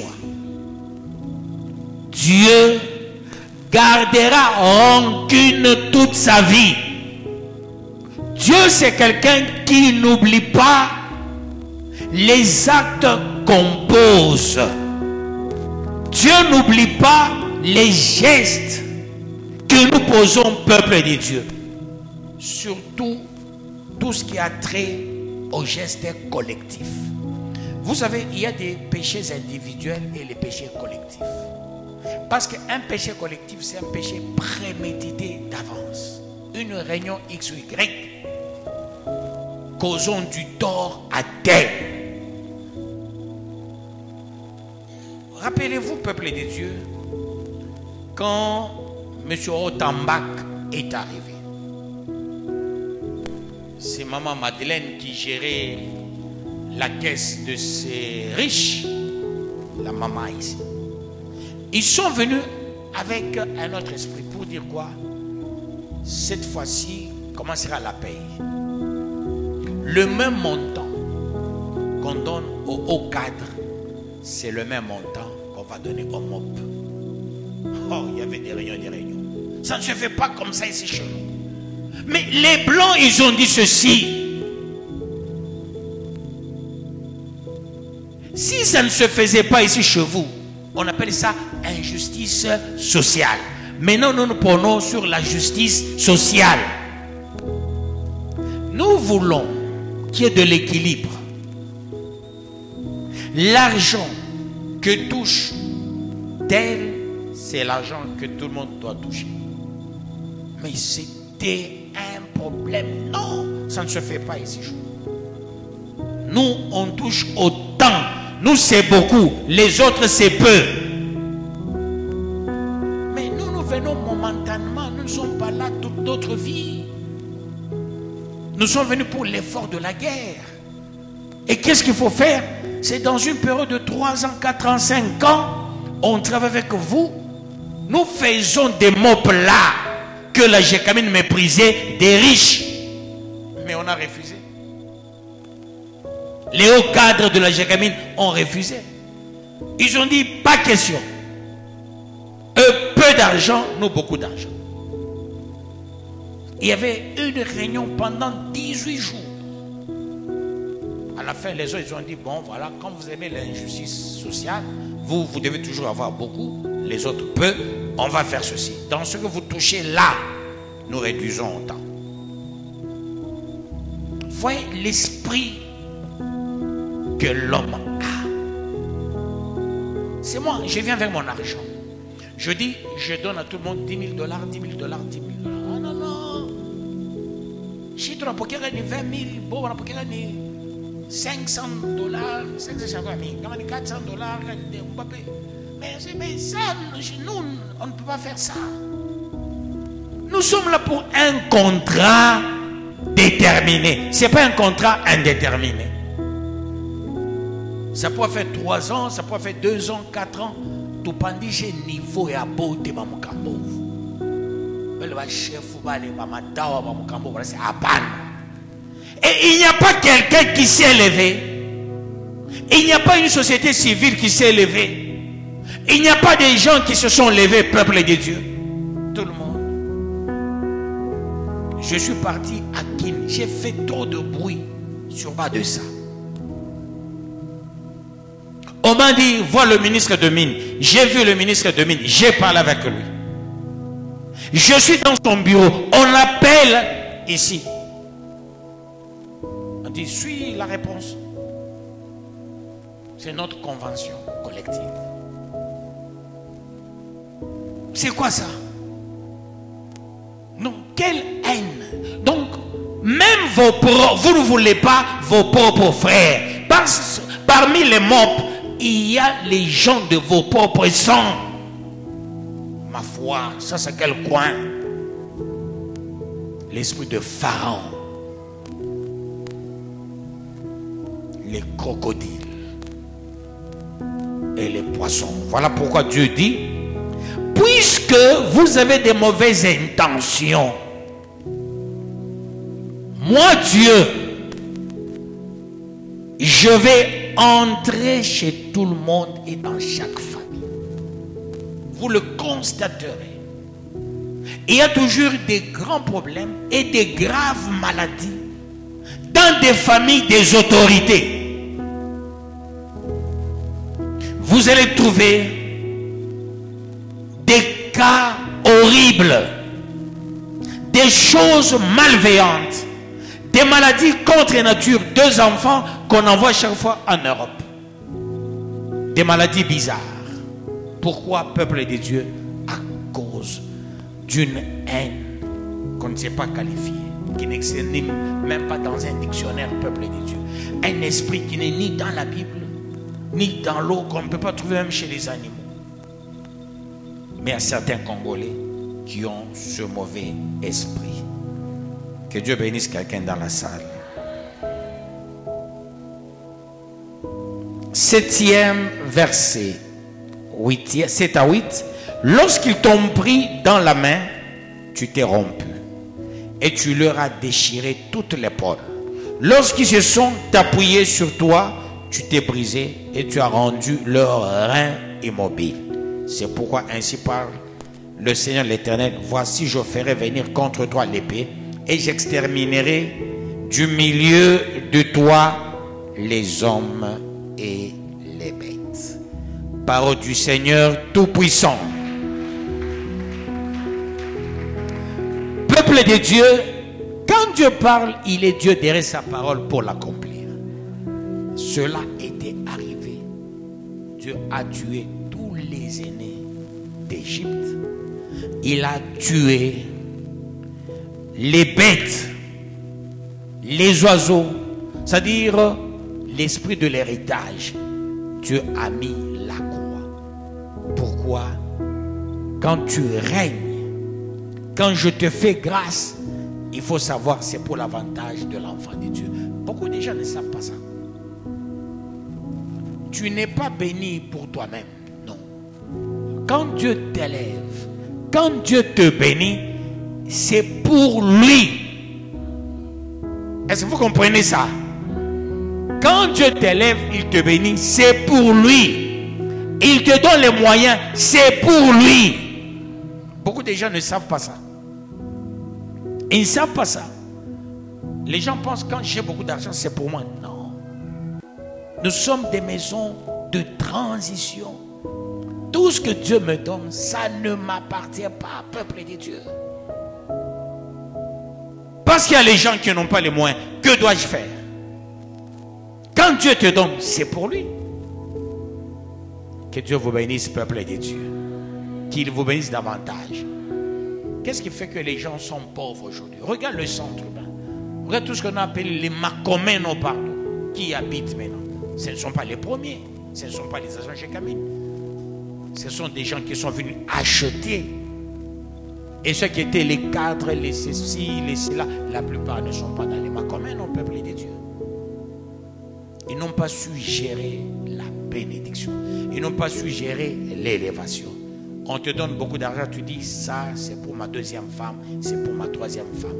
A: Dieu gardera rancune toute sa vie. Dieu, c'est quelqu'un qui n'oublie pas les actes qu'on pose. Dieu n'oublie pas les gestes que nous posons, peuple de Dieu. Surtout, tout ce qui a trait aux gestes collectifs. Vous savez, il y a des péchés individuels et les péchés collectifs. Parce qu'un péché collectif, c'est un péché prémédité d'avance. Une réunion X ou Y causant du tort à tel. Rappelez-vous, peuple de Dieu, quand M. Otambak est arrivé, c'est maman Madeleine qui gérait la caisse de ces riches, la maman ici. Ils sont venus avec un autre esprit pour dire quoi? Cette fois-ci, comment sera la paye? Le même montant qu'on donne au haut cadre, c'est le même montant qu'on va donner au MOP. Oh, il y avait des réunions. Ça ne se fait pas comme ça ici chez nous. Mais les Blancs, ils ont dit ceci. Si ça ne se faisait pas ici chez vous, on appelle ça injustice sociale. Maintenant, nous nous prenons sur la justice sociale. Nous voulons qu'il y ait de l'équilibre. L'argent que touche tel, c'est l'argent que tout le monde doit toucher. Mais c'était un problème. Non, ça ne se fait pas ici. Nous, on touche autant. Nous, c'est beaucoup. Les autres, c'est peu. Mais nous venons momentanément. Nous ne sommes pas là toute notre vie. Nous sommes venus pour l'effort de la guerre. Et qu'est-ce qu'il faut faire? C'est dans une période de 3 ans, 4 ans, 5 ans, on travaille avec vous. Nous faisons des MOP là que la Gécamine méprisait des riches. Mais on a refusé. Les hauts cadres de la Gécamine ont refusé. Ils ont dit pas question. Eux, peu d'argent, nous beaucoup d'argent. Il y avait une réunion pendant 18 jours. À la fin, les autres, ils ont dit, bon, voilà, quand vous aimez l'injustice sociale, vous devez toujours avoir beaucoup, les autres peu, on va faire ceci. Dans ce que vous touchez là, nous réduisons autant. Voyez l'esprit que l'homme a. C'est moi, je viens avec mon argent. Je dis, je donne à tout le monde 10 000 $, 10 000 $, 10 000 $. Ah non, non. Si tu n'as pas 20 000, bon, on a pas 500 $, 500 $, 400 $, mais ça, nous, on ne peut pas faire ça. Nous sommes là pour un contrat déterminé. Ce n'est pas un contrat indéterminé. Ça peut faire 3 ans, ça peut faire 2 ans, 4 ans. Tout pendant chez niveau et à beauté, c'est à panne. Et il n'y a pas quelqu'un qui s'est élevé. Il n'y a pas une société civile qui s'est élevée. Il n'y a pas des gens qui se sont levés, peuple de Dieu. Tout le monde. Je suis parti à Kin. J'ai fait trop de bruit sur bas de ça. On m'a dit, vois le ministre de Mines. J'ai vu le ministre de Mines. J'ai parlé avec lui. Je suis dans son bureau. On l'appelle ici. On dit, suis la réponse. C'est notre convention collective. C'est quoi ça? Non, quelle haine. Donc, même vous ne voulez pas vos propres frères. Parmi les MOP, il y a les gens de vos propres sangs. Ma foi, ça c'est quel coin? L'esprit de Pharaon. Les crocodiles et les poissons. Voilà pourquoi Dieu dit, puisque vous avez des mauvaises intentions, moi Dieu, je vais entrer chez tout le monde et dans chaque famille. Vous le constaterez. Il y a toujours des grands problèmes et des graves maladies dans des familles des autorités. Vous allez trouver des cas horribles, des choses malveillantes, des maladies contre nature, 2 enfants qu'on envoie chaque fois en Europe. Des maladies bizarres. Pourquoi peuple de Dieu? À cause d'une haine qu'on ne sait pas qualifier, qui n'existe même pas dans un dictionnaire, peuple de Dieu. Un esprit qui n'est ni dans la Bible, ni dans l'eau, qu'on ne peut pas trouver même chez les animaux. Mais il y a certains Congolais qui ont ce mauvais esprit. Que Dieu bénisse quelqu'un dans la salle. 7e verset, 7 à 8. Lorsqu'ils t'ont pris dans la main, tu t'es rompu et tu leur as déchiré toute l'épaule. Lorsqu'ils se sont appuyés sur toi, tu t'es brisé et tu as rendu leurs reins immobiles. C'est pourquoi ainsi parle le Seigneur l'Éternel. Voici, je ferai venir contre toi l'épée et j'exterminerai du milieu de toi les hommes et les bêtes. Parole du Seigneur Tout-Puissant. Peuple de Dieu, quand Dieu parle, il est Dieu derrière sa parole pour l'accomplir. Cela était arrivé. Dieu a tué tous les aînés d'Égypte. Il a tué les bêtes, les oiseaux, c'est-à-dire l'esprit de l'héritage. Dieu a mis la croix. Pourquoi? Quand tu règnes, quand je te fais grâce, il faut savoir c'est pour l'avantage de l'enfant de Dieu. Beaucoup de gens ne savent pas ça. Tu n'es pas béni pour toi-même, non. Quand Dieu t'élève, quand Dieu te bénit, c'est pour lui. Est-ce que vous comprenez ça? Quand Dieu t'élève, il te bénit, c'est pour lui. Il te donne les moyens, c'est pour lui. Beaucoup de gens ne savent pas ça. Ils ne savent pas ça. Les gens pensent que quand j'ai beaucoup d'argent, c'est pour moi. Non. Nous sommes des maisons de transition. Tout ce que Dieu me donne, ça ne m'appartient pas, peuple de Dieu. Parce qu'il y a les gens qui n'ont pas les moyens. Que dois-je faire? Quand Dieu te donne, c'est pour lui. Que Dieu vous bénisse, peuple de Dieu. Qu'il vous bénisse davantage. Qu'est-ce qui fait que les gens sont pauvres aujourd'hui? Regarde le centre urbain. Regarde tout ce qu'on appelle les Makomeno partout. Qui habitent maintenant? Ce ne sont pas les premiers. Ce ne sont pas les agents chez Camille. Ce sont des gens qui sont venus acheter. Et ceux qui étaient les cadres, les ceci, les cela, la plupart ne sont pas dans les Makomeno, peuple de Dieu. Ils n'ont pas su gérer la bénédiction. Ils n'ont pas su gérer l'élévation. On te donne beaucoup d'argent, tu dis ça c'est pour ma deuxième femme, c'est pour ma troisième femme.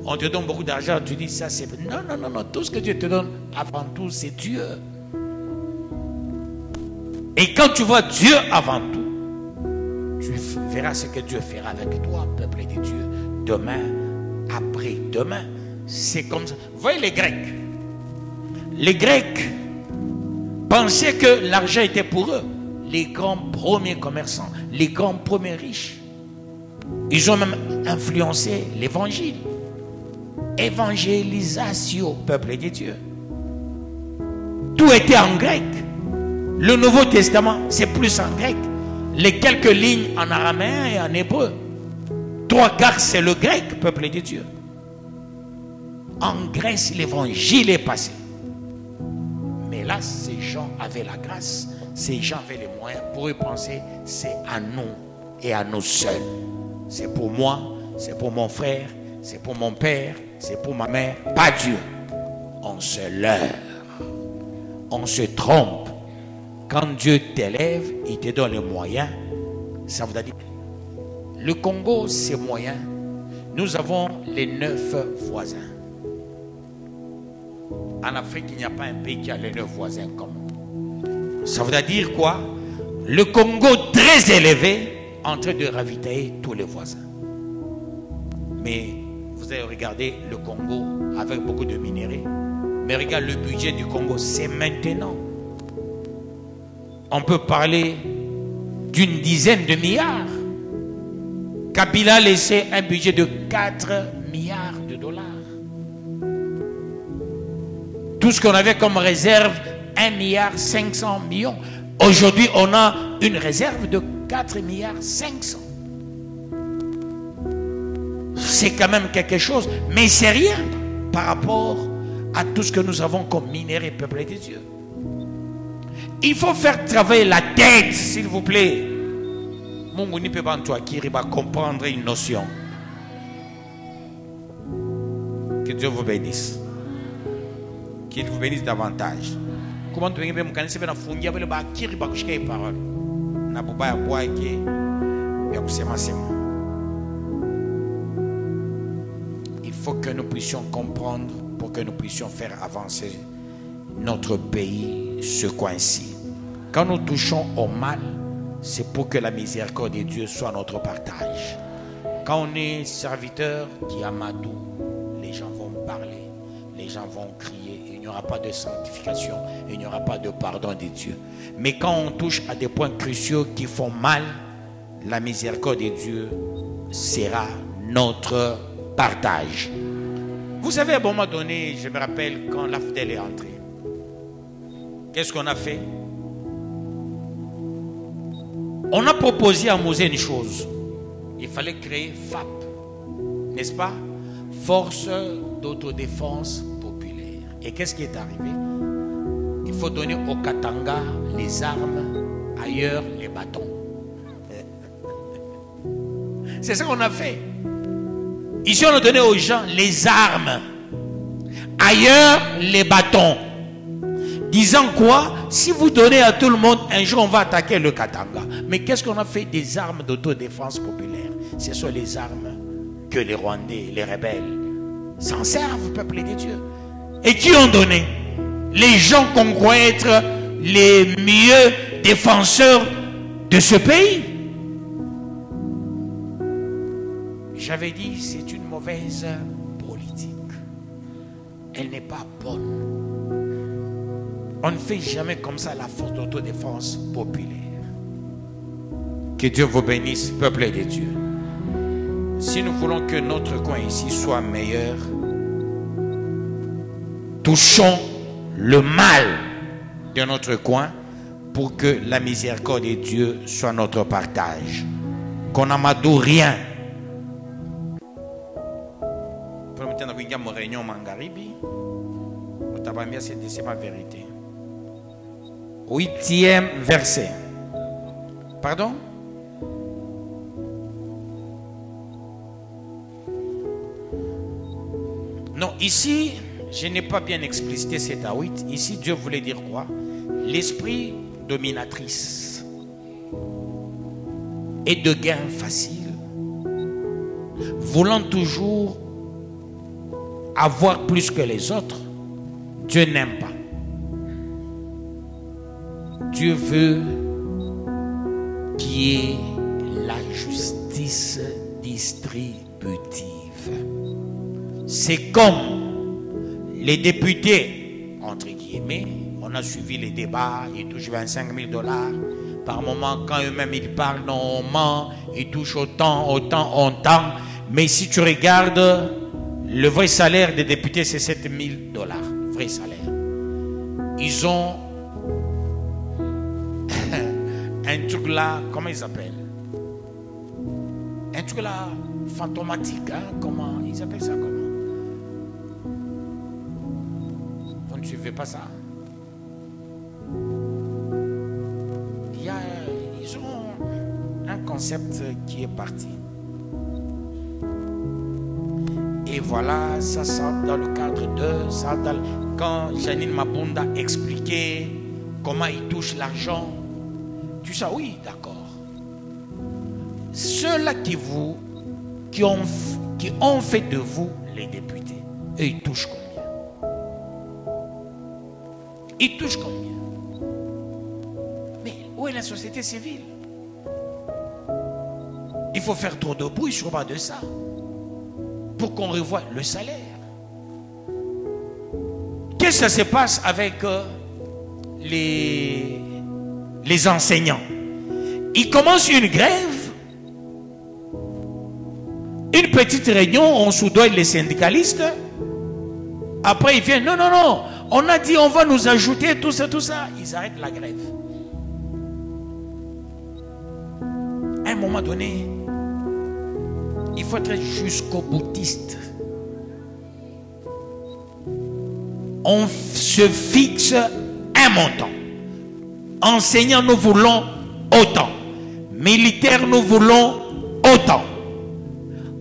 A: On te donne beaucoup d'argent, tu dis ça c'est... Non, tout ce que Dieu te donne, avant tout, c'est Dieu. Et quand tu vois Dieu avant tout, tu verras ce que Dieu fera avec toi, peuple de Dieu. Demain, après-demain, c'est comme ça. Vous voyez les Grecs? Les Grecs pensaient que l'argent était pour eux. Les grands premiers commerçants, les grands premiers riches. Ils ont même influencé l'évangile. Évangélisation, peuple de Dieu. Tout était en grec. Le Nouveau Testament, c'est plus en grec. Les quelques lignes en araméen et en hébreu. 3/4, c'est le grec, peuple de Dieu. En Grèce, l'évangile est passé. Mais là, ces gens avaient la grâce. Ces gens avaient les moyens. Pour eux penser, c'est à nous et à nous seuls. C'est pour moi, c'est pour mon frère, c'est pour mon père, c'est pour ma mère. Pas Dieu. On se leurre. On se trompe. Quand Dieu t'élève, il te donne les moyens. Ça vous a dit. Le Congo, c'est moyen. Nous avons les 9 voisins. En Afrique, il n'y a pas un pays qui a les 9 voisins comme nous. Ça veut dire quoi? Le Congo très élevé, en train de ravitailler tous les voisins. Mais vous allez regarder le Congo avec beaucoup de minéraux. Mais regarde le budget du Congo, c'est maintenant. On peut parler d'une dizaine de milliards. Kabila a laissé un budget de 4 milliards de dollars. Tout ce qu'on avait comme réserve, 1,5 milliard. Aujourd'hui, on a une réserve de 4 milliards 500. C'est quand même quelque chose, mais c'est rien par rapport à tout ce que nous avons comme minéraux, peuple de Dieu. Il faut faire travailler la tête, s'il vous plaît. Mon ne peut pas comprendre une notion. Que Dieu vous bénisse. Qu'il vous bénisse davantage. Comment tu veux me connaître bien fungia bele ba kiri ba kushika parole. Na buba ya boa ke ya kusema sema. Il faut que nous puissions comprendre pour que nous puissions faire avancer notre pays ce coin-ci. Quand nous touchons au mal, c'est pour que la miséricorde de Dieu soit notre partage. Quand on est serviteur d'Yamadou, les gens vont parler, les gens vont crier, il n'y aura pas de sanctification, il n'y aura pas de pardon de Dieu. Mais quand on touche à des points cruciaux qui font mal, la miséricorde de Dieu sera notre partage. Vous savez, à un moment donné, je me rappelle quand l'AFDEL est entré. Qu'est-ce qu'on a fait? On a proposé à Mosée une chose. Il fallait créer FAP, n'est-ce pas? Force d'autodéfense populaire. Et qu'est-ce qui est arrivé? Il faut donner au Katanga les armes, ailleurs les bâtons. C'est ça qu'on a fait. Ici, on a donné aux gens les armes, ailleurs les bâtons. Disant quoi? Si vous donnez à tout le monde, un jour on va attaquer le Katanga. Mais qu'est-ce qu'on a fait des armes d'autodéfense populaire? Ce sont les armes que les Rwandais, les rebelles, s'en servent, peuple de Dieu. Et qui ont donné? Les gens qu'on croit être les mieux défenseurs de ce pays. J'avais dit, c'est une mauvaise politique. Elle n'est pas bonne. On ne fait jamais comme ça la force d'autodéfense populaire. Que Dieu vous bénisse, peuple de Dieu. Si nous voulons que notre coin ici soit meilleur, touchons le mal de notre coin pour que la miséricorde de Dieu soit notre partage. Qu'on n'amadoue rien. C'est ma vérité. 8e verset. Pardon? Non, ici, je n'ai pas bien explicité cet à 8. Ici, Dieu voulait dire quoi? L'esprit dominatrice et de gain facile, voulant toujours avoir plus que les autres, Dieu n'aime pas. Dieu veut qu'il y ait la justice distributive. C'est comme les députés, entre guillemets, on a suivi les débats, ils touchent 25 000 $. Par moment, quand eux-mêmes ils parlent, normalement, ils touchent autant. Mais si tu regardes, le vrai salaire des députés, c'est 7 000 $. Vrai salaire. Ils ont un truc là, comment ils appellent? Un truc là, fantomatique, hein? Comment ils appellent ça? Comment? Vous ne suivez pas ça? Ils ont un concept qui est parti. Et voilà, ça sort dans le cadre de ça. Quand Janine Mabunda expliquait comment ils touchent l'argent, tu sais, oui, d'accord. Ceux-là qui ont fait de vous les députés, eux, ils touchent combien? Ils touchent combien? Mais où est la société civile? Il faut faire trop de bruit sur bas de ça pour qu'on revoie le salaire. Qu'est-ce que ça se passe avec les enseignants? Ils commencent une grève, une petite réunion, on soudoie les syndicalistes. Après ils viennent, non, on a dit on va nous ajouter tout ça. Ils arrêtent la grève. moment donné, il faut être jusqu'au boutiste. On se fixe un montant. Enseignants, nous voulons autant. Militaires, nous voulons autant.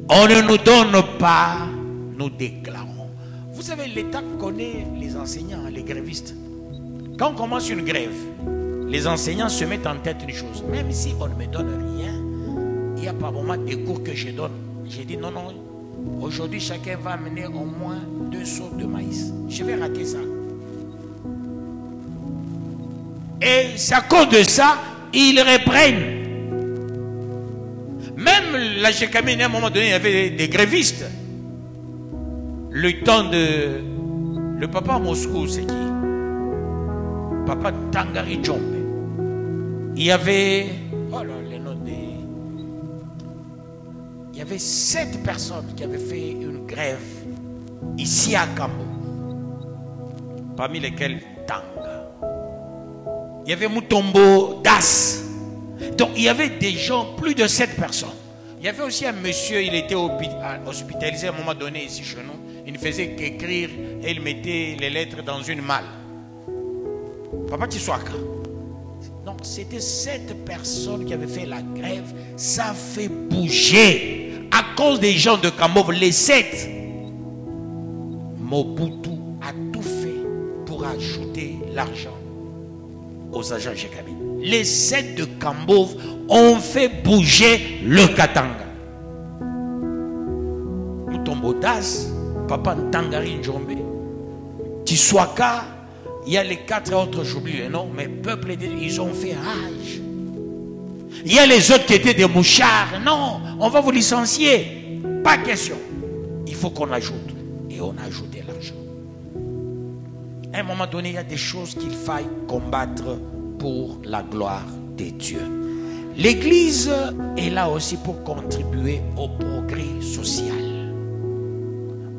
A: On ne nous donne pas, nous déclarons. Vous savez, l'État connaît les enseignants, les grévistes. Quand on commence une grève, les enseignants se mettent en tête une chose. Même si on ne me donne rien, il y a par moment des cours que je donne. J'ai dit non, non, aujourd'hui chacun va amener au moins 2 seaux de maïs. Je vais rater ça. Et c'est à cause de ça, ils reprennent. Même la Gécamine, à un moment donné, il y avait des grévistes. Le temps de... Le papa à Moscou, c'est qui? Papa Tangari Djombe. Il y avait... Oh là, les noms des... Il y avait 7 personnes qui avaient fait une grève ici à Kambo. Parmi lesquelles Tanga. Il y avait Mutombo Das. Donc il y avait des gens, plus de 7 personnes. Il y avait aussi un monsieur, il était hospitalisé à un moment donné ici chez nous. Il ne faisait qu'écrire et il mettait les lettres dans une malle. Papa Tiswaka. Donc c'était 7 personnes qui avaient fait la grève. Ça fait bouger. À cause des gens de Kamov, les 7. Mobutu a tout fait pour ajouter l'argent aux agents Gécamine. Les 7 de Kambov ont fait bouger le Katanga. Mutombo Das, Papa Ntangari Njombe, Tiswaka, il y a les 4 autres, j'oublie les noms, mais peuple, ils ont fait rage. Il y a les autres qui étaient des mouchards. Non, on va vous licencier. Pas question. Il faut qu'on ajoute. Et on a ajouté l'argent. À un moment donné, il y a des choses qu'il faille combattre pour la gloire de Dieu. L'Église est là aussi pour contribuer au progrès social.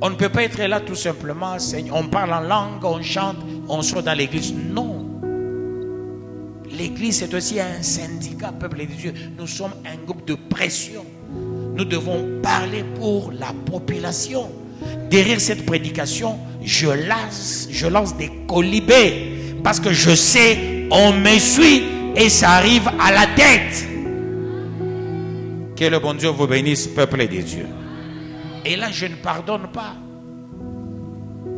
A: On ne peut pas être là tout simplement, on parle en langue, on chante, on sort dans l'Église. Non. L'Église c'est aussi un syndicat, peuple de Dieu. Nous sommes un groupe de pression. Nous devons parler pour la population. Derrière cette prédication, je lance des colibés. Parce que je sais, on me suit et ça arrive à la tête. Que le bon Dieu vous bénisse, peuple de Dieu. Et là, je ne pardonne pas.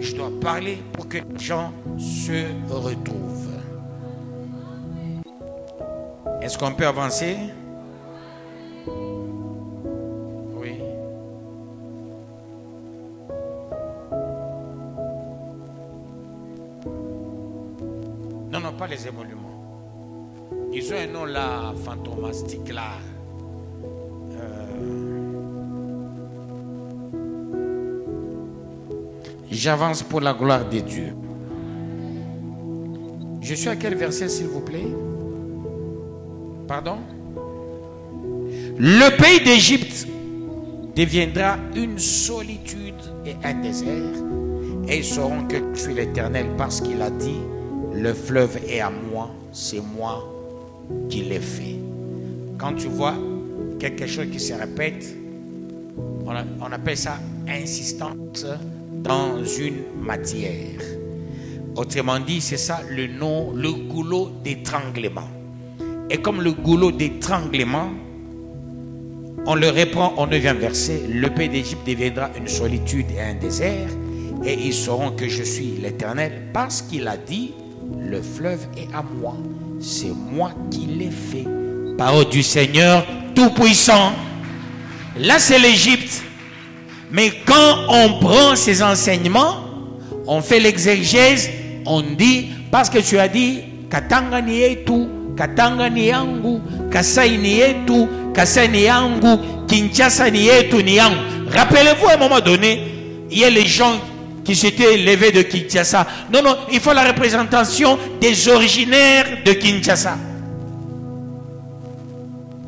A: Je dois parler pour que les gens se retrouvent. Est-ce qu'on peut avancer? Oui. Non, non, pas les émoluments. Ils ont un nom là, fantomastique là. J'avance pour la gloire de Dieu. Je suis à quel verset, s'il vous plaît? Pardon? Le pays d'Égypte deviendra une solitude et un désert, et ils sauront que je suis l'Éternel, parce qu'il a dit, le fleuve est à moi, c'est moi qui l'ai fait. Quand tu vois quelque chose qui se répète, on appelle ça insistance dans une matière. Autrement dit, c'est ça le nom, le goulot d'étranglement. Et comme le goulot d'étranglement, on le reprend au 9e verset, le pays d'Égypte deviendra une solitude et un désert, et ils sauront que je suis l'Éternel, parce qu'il a dit, le fleuve est à moi, c'est moi qui l'ai fait. Parole du Seigneur Tout-Puissant. Là, c'est l'Égypte. Mais quand on prend ces enseignements, on fait l'exégèse, on dit, parce que tu as dit, Katanga ni yetu, Katanga ni yangu, Kasai ni yetu, Kasai ni yangu, Kinshasa ni yetu, ni yangu. Rappelez-vous, à un moment donné, il y a les gens qui s'étaient levés de Kinshasa. Non, non, il faut la représentation des originaires de Kinshasa.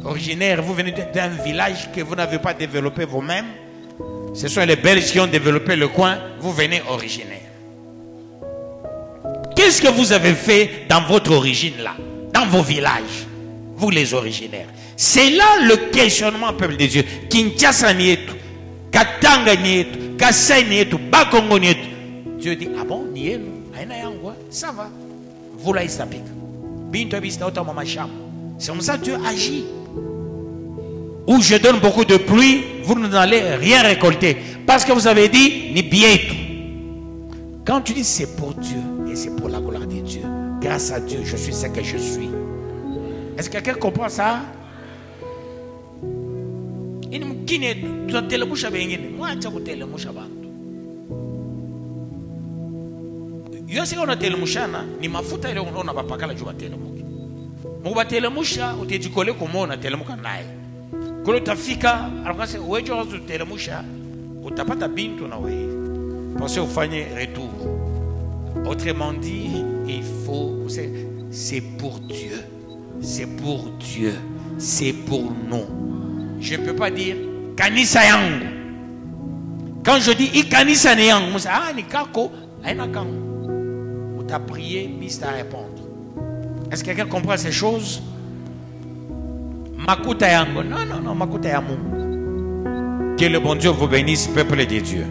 A: Originaire, vous venez d'un village que vous n'avez pas développé vous-même. Ce sont les Belges qui ont développé le coin. Vous venez originaire. Qu'est-ce que vous avez fait dans votre origine là? Dans vos villages? Vous les originaires. C'est là le questionnement, peuple de Dieu. Kinshasa nietu, Katanga nietu, Kasai nietu, Bakongo nietu. Dieu dit, ah bon, nienu, aina yangu, ça va. Vous là, il s'applique. C'est comme ça que Dieu agit. Où je donne beaucoup de pluie, vous n'allez rien récolter. Parce que vous avez dit, ni bien tout. Quand tu dis c'est pour Dieu et c'est pour la gloire de Dieu, grâce à Dieu, je suis ce que je suis. Est-ce que quelqu'un comprend ça? Yose ona telemushana ni mafuta ile unaona bapakala juu batelemuki. Mungu batelemusha utejikole kumona telemuka naye. Kwa utafika anakase wewe wazo telemusha utapata bintu na wewe. Pensez ufanye retour. Autrement dit, il faut c'est pour Dieu. C'est pour Dieu. C'est pour nous. Je ne peux pas dire kanisa yangu. Quand je dis ikanisa ne yangu, musa ah ni kako aina kangu. Tu as prié, puis à répondre. Est-ce que quelqu'un comprend ces choses? Makuta yango. Non, makuta ya Mungu. Que le bon Dieu vous bénisse, peuple de Dieu.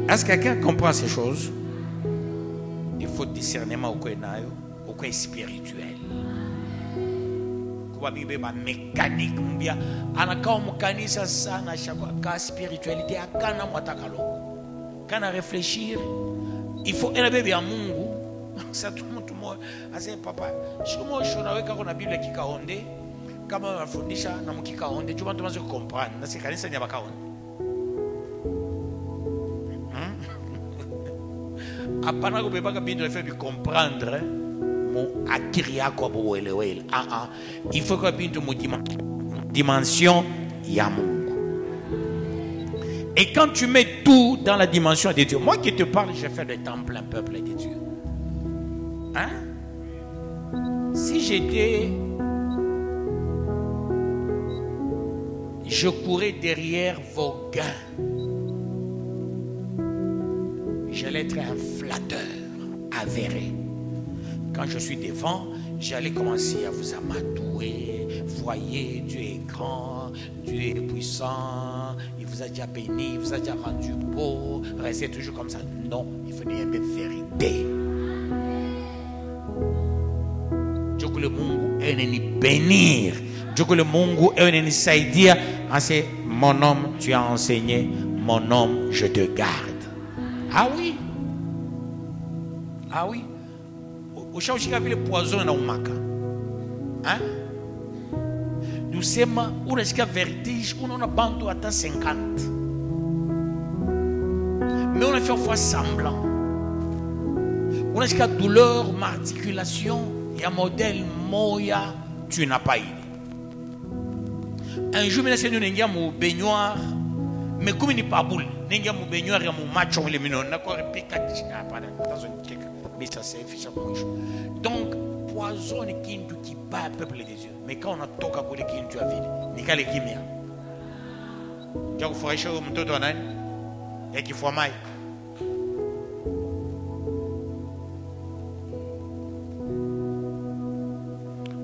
A: Est-ce que quelqu'un comprend ces choses? Il faut discernement au quoi spirituel. Quoi mécanique, bien. Anaka mukanisa sana shaka spiritualité akana mwatakalo. Kana réfléchir, il faut un bébé à Mungu. Ça tout le monde ase papa shimo shona weka kuna Biblia kikaonde kama wafundisha na mkikaonde tu watu wanaweza comprendre na si kanisa ni abakaonde apana kubeba Biblia fait de comprendre mon akiria kwa boelewele il faut que Biblia mu dimension ya Mungu. Et quand tu mets tout dans la dimension de Dieu, moi qui te parle, je fais le temple un peuple de Dieu. Hein? Si je courais derrière vos gains, j'allais être un flatteur avéré. Quand je suis devant, j'allais commencer à vous amadouer. Voyez, Dieu est grand, Dieu est puissant, il vous a déjà béni, il vous a déjà rendu beau. Restez toujours comme ça. Non, il faut dire une vérité. Dieu que le Mungu est venu bénir. Dieu que le Mungu est venu s'aider. C'est mon homme, tu as enseigné, mon homme, je te garde. Ah oui. Ah oui. Au champ, j'ai vu le poison dans le maca. Hein? Doucement, on a jusqu'à vertige, on a bandu à 50. Mais on a fait une fois semblant. On a jusqu'à douleur, articulation, et un modèle moya, tu n'as pas idée. Un jour, je suis venu à mon baignoire, mais comme il n'est pas boule, je suis mon baignoire et mon match, on les minons, d'accord, et puis dans une cake. Donc, poison est qui bat le peuple des dieux. Mais quand on a toqué à côté qui tu as vu, ni qu'à l'équipe. Tu as fait chaud, mon toto nan, et qui faut maille.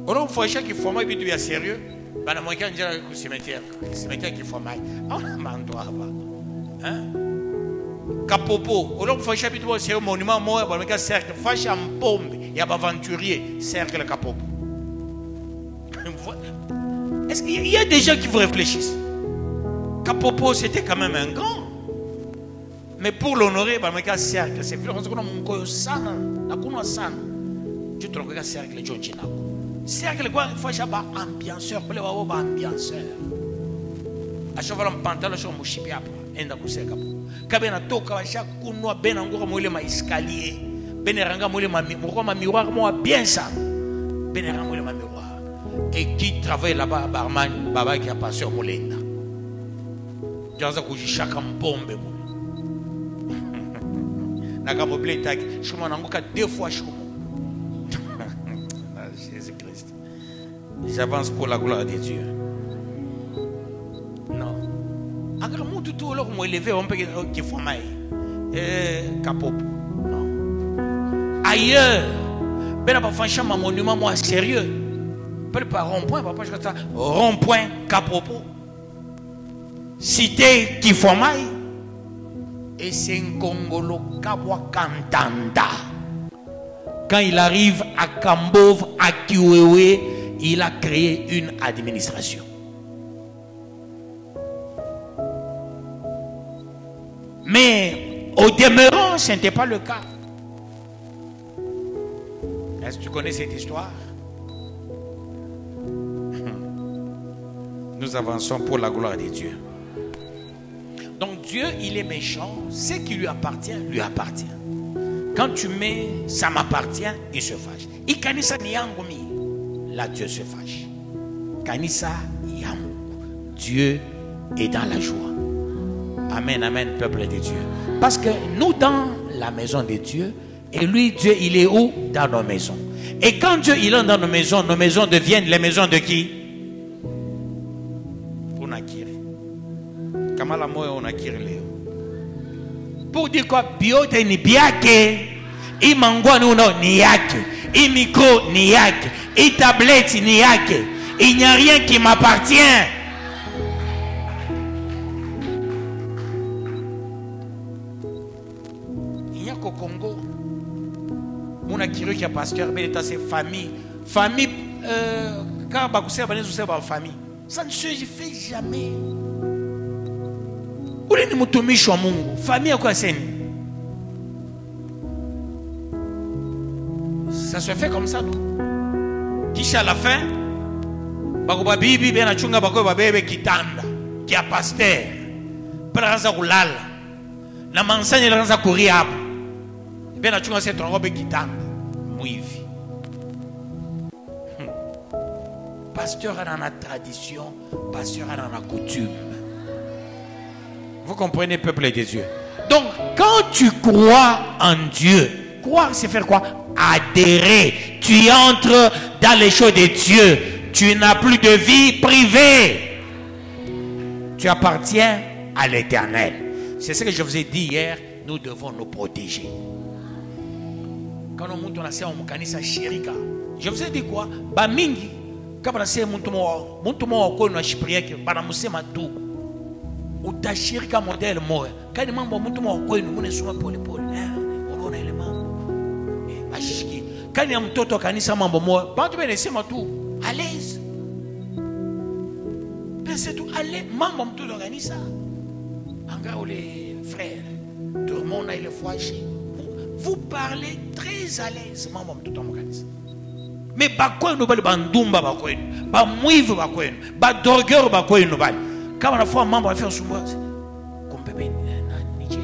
A: On a fait chaud qui faut maille, puis tu es sérieux. Ben, la moitié, on dirait que c'est le cimetière qui faut maille. On a mandoua là-bas. Hein? Kapopo, on a fait chaud, puis tu es sérieux, monument, moi, on a cercle, fâche en pombe, il y a aventurier, cercle Kapopo. Est-ce qu'il y a des gens qui vous réfléchissent? Kapopo, c'était quand même un grand. Mais pour l'honorer, il y a un cercle. C'est plus qu'on a mon coyo sana. Tu trouves que cercle John Chinako. Cercle quoi? Il faut que ambianceur. Pour les ambianceur. À chaque fois, on pantalon sur mon chipia. Enda kuseka. Kabena toka chaque kunwa ben angora moile ma escalier. Beneranga moile ma miroir moi bien ça. Beneranga moile ma miroir. Et qui travaille là-bas, barman, baba qui a passé au Molenda. Jaza kuji chaka mbombe mo. Nagamo blétag, chuma nangoka 2 fois chuma. Jésus-Christ. J'avance pour la gloire de Dieu. Non. Agramou tout alors moi élevé on peut qui faut maille. Kapopo. Non. Ailleurs, ben pas franchement monument moi sérieux. Pas rond-point, papa, je ça. Rond-point, Kapopo. Cité Kifomai. Et c'est un Congolo Kabwa Kantanda. Quand il arrive à Kambov, à Kiwewe, il a créé une administration. Mais au demeurant, ce n'était pas le cas. Est-ce que tu connais cette histoire? Nous avançons pour la gloire de Dieu. Donc Dieu, il est méchant. Ce qui lui appartient, lui appartient. Quand tu mets ça m'appartient, il se fâche. Et kanisa ni yangu mi, là Dieu se fâche. Kanisa yangu, Dieu est dans la joie. Amen, amen, peuple de Dieu. Parce que nous dans la maison de Dieu, et lui, Dieu, il est où? Dans nos maisons. Et quand Dieu, il est dans nos maisons deviennent les maisons de qui? Pour Nakiri. Kamala moyo onakiri leo. Pour dire quoi? Biote ni biake. I mangwa nuno ni yake. I micro ni yake. I tablette ni yake. Il n'y a rien qui m'appartient. Il n'y a qu'au Congo. Mon akiri qui a pasteur, mais c'est famille. Famille, quand Bakousé a banné famille. Ça ne se fait jamais. Famille à quoi c'est? Ça se fait comme ça, non? Qui à la fin, Bakoba Bibi, Ben Achunga Bakoba Bebe Kitanda, qui a pasteur, Praza Roulal, la mansane Ranza Kouriab, Ben Achunga c'est un robe Kitanda, Mouivi. Pasteur a dans la tradition, pasteur a dans la coutume. Vous comprenez, peuple de Dieu? Donc, quand tu crois en Dieu, croire, c'est faire quoi? Adhérer. Tu entres dans les choses de Dieu. Tu n'as plus de vie privée. Tu appartiens à l'Éternel. C'est ce que je vous ai dit hier. Nous devons nous protéger. Quand on monte, on a fait un kanisa shirika. Je vous ai dit quoi? Bamingi. Quand on a fait un montumo, on a chiprié, on a fait tout. Utashirika model moya kani mambo mtu mwa kwenu mnesoma pole pole unaona ile mambo ashiki kani ya mtoto kanisa mambo moya bantu benesema tu à l'aise pensez tout aller mambo mtoto kanisa anga les frères tout le monde a le foyer vous parlez très à l'aise mambo mtoto kanisa mais bakwenu bali bandumba bakwenu ba mwivu bakwenu ba dorgueur bakwenu bali. Quand on a fait un membre à faire sous moi, comme bébé, Niché,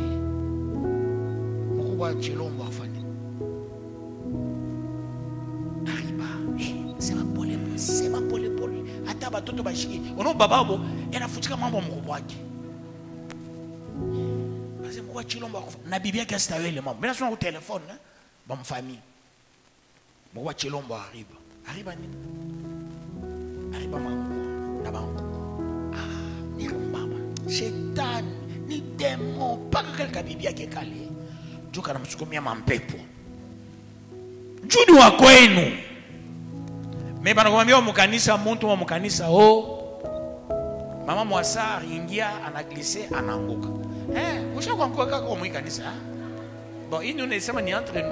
A: pourquoi tu l'as Arriba, c'est ma pole, c'est ma pole. Attends, tout va chier. On a bababo, et la foutu comme un bon mourouaki. Parce que pourquoi tu l'as na bibia qui a installé le membre. Mais là, on au téléphone, bon famille. Pourquoi tu l'as arriba, na banco. Shetani ni demo mpaka katika Biblia yake kale joka anamsukumia mampepo juni wa kwenu mimi bana kumwambia mkanisa mtu wa mkanisa mama mwasa ingia anaglisse anaanguka ushakuanguka kaka kwa mkanisa bon hii ndio nasema ni entre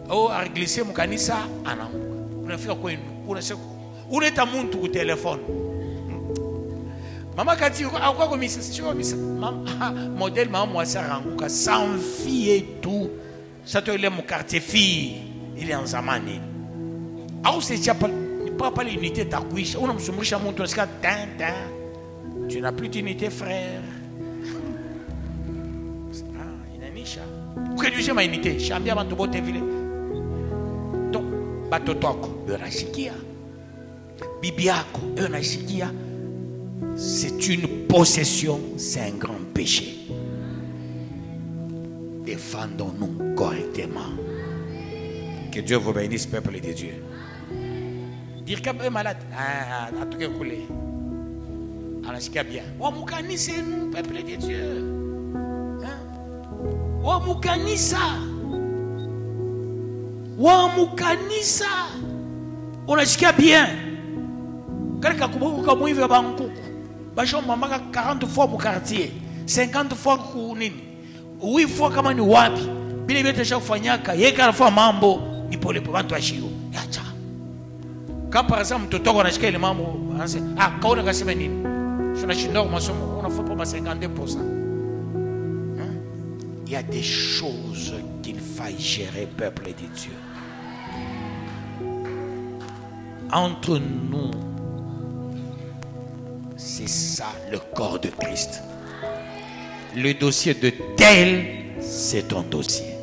A: nous aglisse mkanisa anaanguka unafika kwenu unasema uneta mtu ku telefone. Maman Kati, à quoi modèle maman moi ça ranguka sans fille et tout. Ça te lève mon quartier fille, il est en zamani. Ah c'est pas l'unité ta couche. On a musumurisha monto ska tintin. Tu n'as plus d'unité frère. Inanisha. Pourquoi tu as ma unité? Chambia bantu bote vile. Donc batotoko, berashikia. Bibiako, berashikia. C'est une possession, c'est un grand péché. Défendons-nous correctement. Que Dieu vous bénisse, peuple de Dieu. Dire qu'un peu malade, à tout cas coulé. À la bien. Oh, Moukanisa, peuple de Dieu. Oh, Moukanisa. Oh, Moukanisa. On a jusqu'à bien. Quelqu'un qui a mouillé va banco. Bachon maman 40 fois pour quartier, 50 fois pour nini. 8 fois comme ni wapi. Bile bete chaque fois nyaka, yeka fois mambo ni pour les bantu ashio. Yacha. Quand par exemple tu toka na shika le mambo, ah kaona kasema nini? Shona shindo masomo, on a fait pas 50%. Il y a des choses qu'il faille gérer, peuple de Dieu. Entre nous, c'est ça le corps de Christ. Le dossier de tel, c'est ton dossier.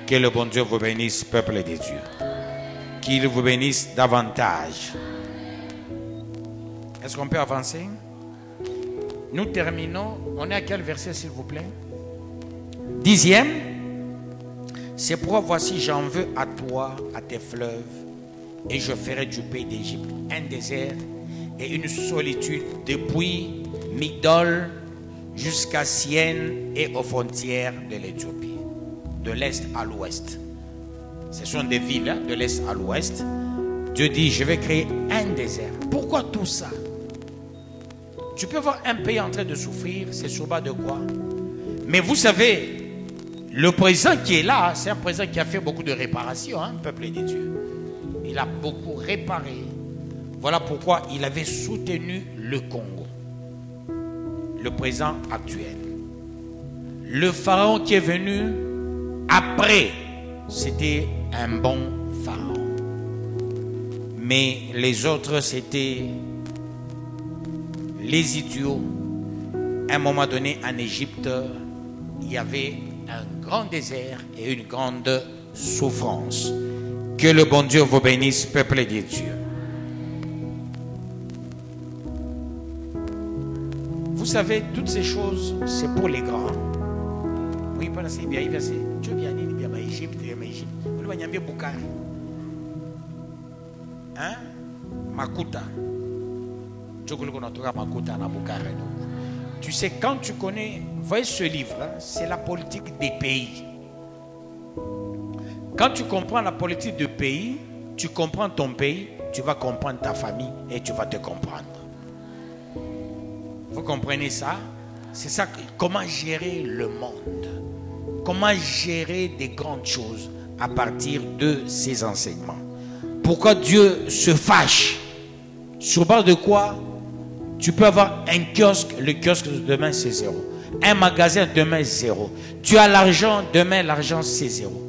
A: Que le bon Dieu vous bénisse, peuple de Dieu. Qu'il vous bénisse davantage. Est-ce qu'on peut avancer? Nous terminons. On est à quel verset, s'il vous plaît? 10e. C'est pourquoi voici, j'en veux à toi, à tes fleuves, et je ferai du pays d'Égypte un désert et une solitude depuis Migdol jusqu'à Sienne et aux frontières de l'Éthiopie, de l'est à l'ouest. Ce sont des villes de l'est à l'ouest. Dieu dit, je vais créer un désert. Pourquoi tout ça? Tu peux voir un pays en train de souffrir, c'est sur bas de quoi? Mais vous savez, le président qui est là, c'est un président qui a fait beaucoup de réparations, hein, peuple de Dieu. Il a beaucoup réparé. Voilà pourquoi il avait soutenu le Congo, le président actuel. Le pharaon qui est venu après, c'était un bon pharaon. Mais les autres, c'était les idiots. À un moment donné, en Égypte, il y avait un grand désert et une grande souffrance. Que le bon Dieu vous bénisse, peuple de Dieu. Vous savez, toutes ces choses, c'est pour les grands. Oui, pas c'est bien, c'est Dieu bien, il bien, Égypte, Égypte. Vous voyez, bien Boukari. Hein? Makuta. Dieu connaît Makuta na Boukari. Tu sais, quand tu connais, voyez ce livre, hein, c'est la politique des pays. Quand tu comprends la politique du pays, tu comprends ton pays, tu vas comprendre ta famille et tu vas te comprendre. Vous comprenez ça? C'est ça, comment gérer le monde. Comment gérer des grandes choses à partir de ces enseignements. Pourquoi Dieu se fâche? Sur base de quoi? Tu peux avoir un kiosque, le kiosque demain c'est zéro. Un magasin demain zéro. Tu as l'argent, demain l'argent c'est zéro.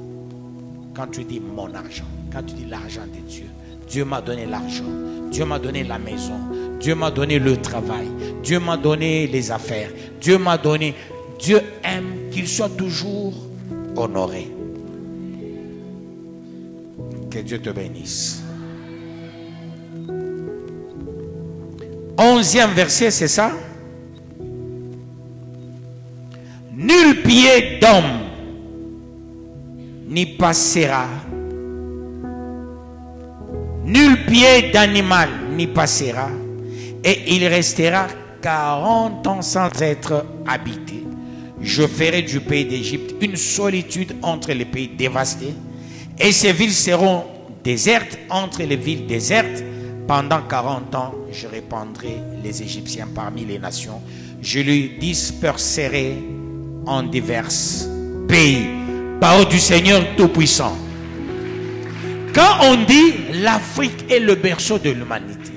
A: Quand tu dis mon argent, quand tu dis l'argent de Dieu, Dieu m'a donné l'argent, Dieu m'a donné la maison, Dieu m'a donné le travail, Dieu m'a donné les affaires, Dieu m'a donné. Dieu aime qu'il soit toujours honoré. Que Dieu te bénisse. 11e verset, c'est ça? Nul pied d'homme n'y passera, nul pied d'animal n'y passera, et il restera 40 ans sans être habité. Je ferai du pays d'Égypte une solitude entre les pays dévastés, et ces villes seront désertes entre les villes désertes. Pendant 40 ans, je répandrai les Égyptiens parmi les nations. Je les disperserai en divers pays. Parole du Seigneur Tout-Puissant. Quand on dit l'Afrique est le berceau de l'humanité,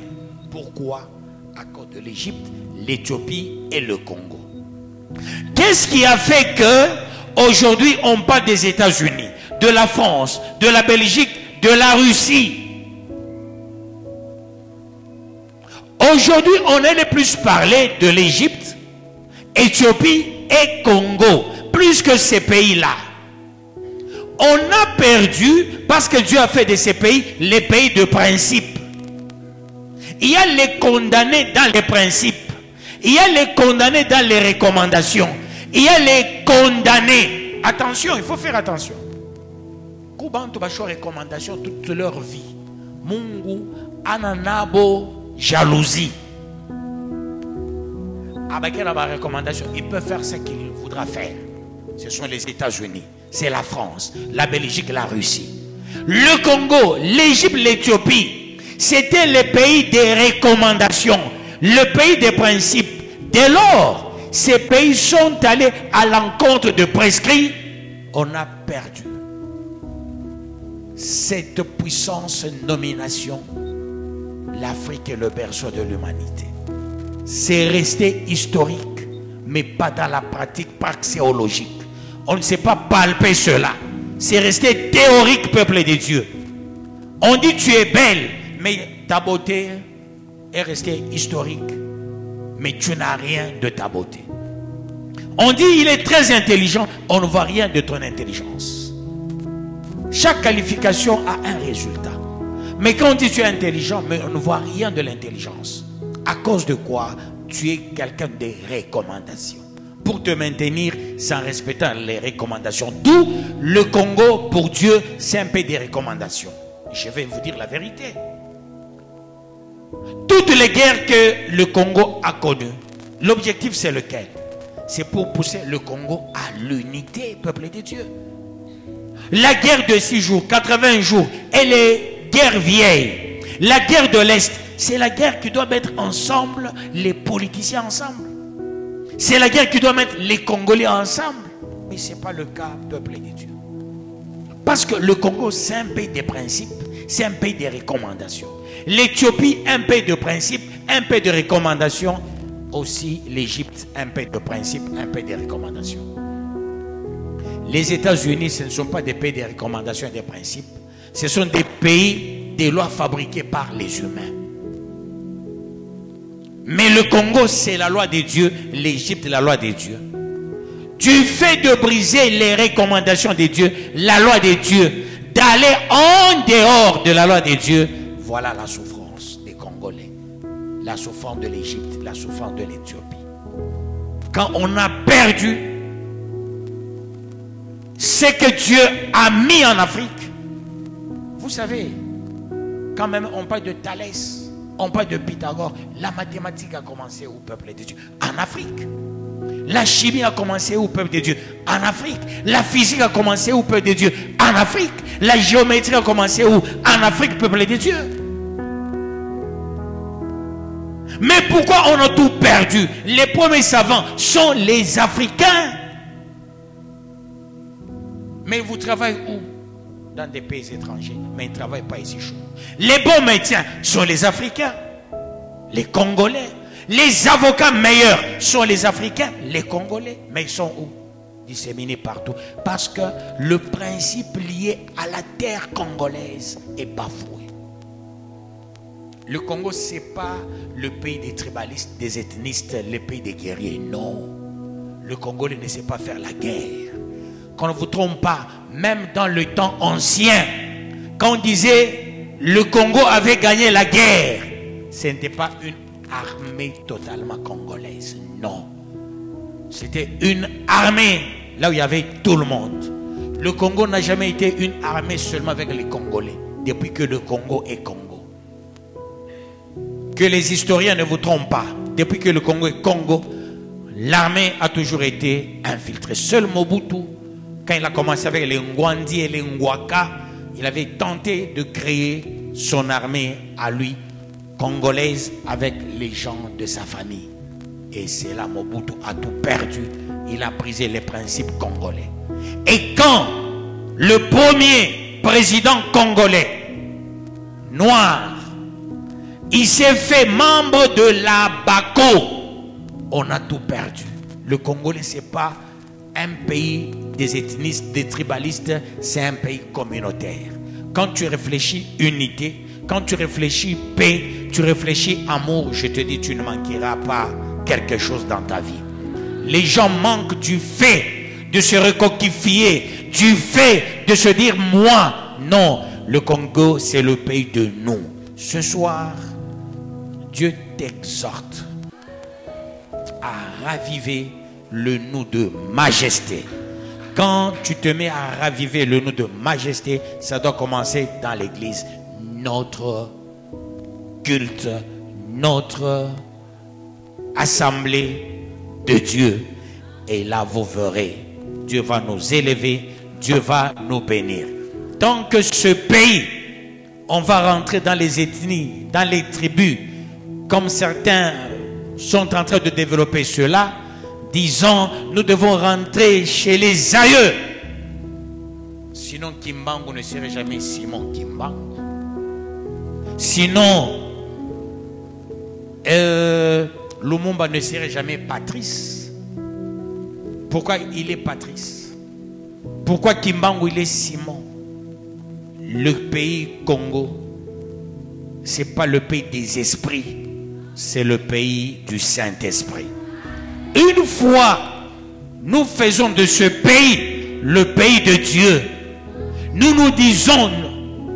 A: pourquoi? À cause de l'Égypte, l'Éthiopie et le Congo. Qu'est-ce qui a fait que aujourd'hui on parle des États-Unis, de la France, de la Belgique, de la Russie? Aujourd'hui, on a le plus parlé de l'Égypte, Éthiopie et Congo, plus que ces pays-là. On a perdu parce que Dieu a fait de ces pays les pays de principe. Il y a les condamnés dans les principes. Il y a les condamnés dans les recommandations. Il y a les condamnés. Attention, il faut faire attention. Kubantu basho recommandation toute leur vie. Mungu ananabo jalousie. Avec la recommandation, il peut faire ce qu'il voudra faire. Ce sont les États-Unis, c'est la France, la Belgique, la Russie. Le Congo, l'Égypte, l'Éthiopie, C'était le pays des recommandations, le pays des principes. Dès lors, ces pays sont allés à l'encontre de prescrits. On a perdu cette puissance nomination. L'Afrique est le berceau de l'humanité. C'est resté historique, mais pas dans la pratique praxéologique. On ne sait pas palper cela. C'est resté théorique, peuple de Dieu. On dit tu es belle, mais ta beauté est restée historique. Mais tu n'as rien de ta beauté. On dit il est très intelligent, on ne voit rien de ton intelligence. Chaque qualification a un résultat. Mais quand on dit tu es intelligent, mais on ne voit rien de l'intelligence. À cause de quoi? Tu es quelqu'un de recommandations. Pour te maintenir sans respecter les recommandations. D'où le Congo, pour Dieu, c'est un pays de recommandations. Je vais vous dire la vérité. Toutes les guerres que le Congo a connues, l'objectif c'est lequel? C'est pour pousser le Congo à l'unité, peuple de Dieu. La guerre de 6 jours, 80 jours, elle est guerre vieille. La guerre de l'Est, c'est la guerre qui doit mettre ensemble les politiciens ensemble. C'est la guerre qui doit mettre les Congolais ensemble. Mais ce n'est pas le cas, peuple de Dieu. Parce que le Congo, c'est un pays de principes, c'est un pays de recommandations. L'Éthiopie, un pays de principes, un pays de recommandations. Aussi l'Égypte, un pays de principes, un pays de recommandations. Les États-Unis, ce ne sont pas des pays de recommandations et de principes. Ce sont des pays, des lois fabriquées par les humains. Mais le Congo, c'est la loi de Dieu. L'Égypte, la loi de Dieu. Du fait de briser les recommandations de Dieu, la loi de Dieu, d'aller en dehors de la loi de Dieu, voilà la souffrance des Congolais. La souffrance de l'Égypte, la souffrance de l'Éthiopie. Quand on a perdu ce que Dieu a mis en Afrique, vous savez, quand même on parle de Thalès, on parle de Pythagore, la mathématique a commencé au peuple de Dieu, en Afrique. La chimie a commencé au peuple de Dieu, en Afrique. La physique a commencé au peuple de Dieu, en Afrique. La géométrie a commencé où? En Afrique, peuple de Dieu. Mais pourquoi on a tout perdu? Les premiers savants sont les Africains. Mais vous travaillez où? Dans des pays étrangers. Mais ils ne travaillent pas ici chez nous. Les bons médecins sont les Africains. Les Congolais. Les avocats meilleurs sont les Africains. Les Congolais. Mais ils sont où? Disséminés partout. Parce que le principe lié à la terre congolaise est bafoué. Le Congo, ce n'est pas le pays des tribalistes, des ethnistes, le pays des guerriers. Non. Le Congolais ne sait pas faire la guerre. Qu'on ne vous trompe pas, même dans le temps ancien, quand on disait le Congo avait gagné la guerre, ce n'était pas une armée totalement congolaise. Non. C'était une armée là où il y avait tout le monde. Le Congo n'a jamais été une armée seulement avec les Congolais, depuis que le Congo est Congo. Que les historiens ne vous trompent pas. Depuis que le Congo est Congo, l'armée a toujours été infiltrée. Seul Mobutu, quand il a commencé avec les Ngwandi et les Ngwaka, il avait tenté de créer son armée à lui, congolaise, avec les gens de sa famille. Et c'est là Mobutu a tout perdu. Il a brisé les principes congolais. Et quand le premier président congolais, noir, il s'est fait membre de la BACO, on a tout perdu. Le Congolais, ce n'est pas un pays des ethnistes, des tribalistes, c'est un pays communautaire. Quand tu réfléchis unité, quand tu réfléchis paix, tu réfléchis amour, je te dis, tu ne manqueras pas quelque chose dans ta vie. Les gens manquent du fait de se recoquiller, du fait de se dire moi. Non, le Congo, c'est le pays de nous. Ce soir, Dieu t'exhorte à raviver le nous de majesté. Quand tu te mets à raviver le nous de majesté, ça doit commencer dans l'église. Notre culte, notre assemblée de Dieu. Et là, vous verrez, Dieu va nous élever, Dieu va nous bénir. Tant que ce pays,
B: on va rentrer dans les ethnies, dans les tribus, comme certains sont en train de développer cela. Disons, nous devons rentrer chez les aïeux. Sinon, Kimbangu ne serait jamais Simon Kimbangu. Sinon, Lumumba ne serait jamais Patrice. Pourquoi il est Patrice? Pourquoi Kimbangu il est Simon? Le pays Congo, ce n'est pas le pays des esprits, c'est le pays du Saint-Esprit. Une fois nous faisons de ce pays le pays de Dieu, nous nous disons,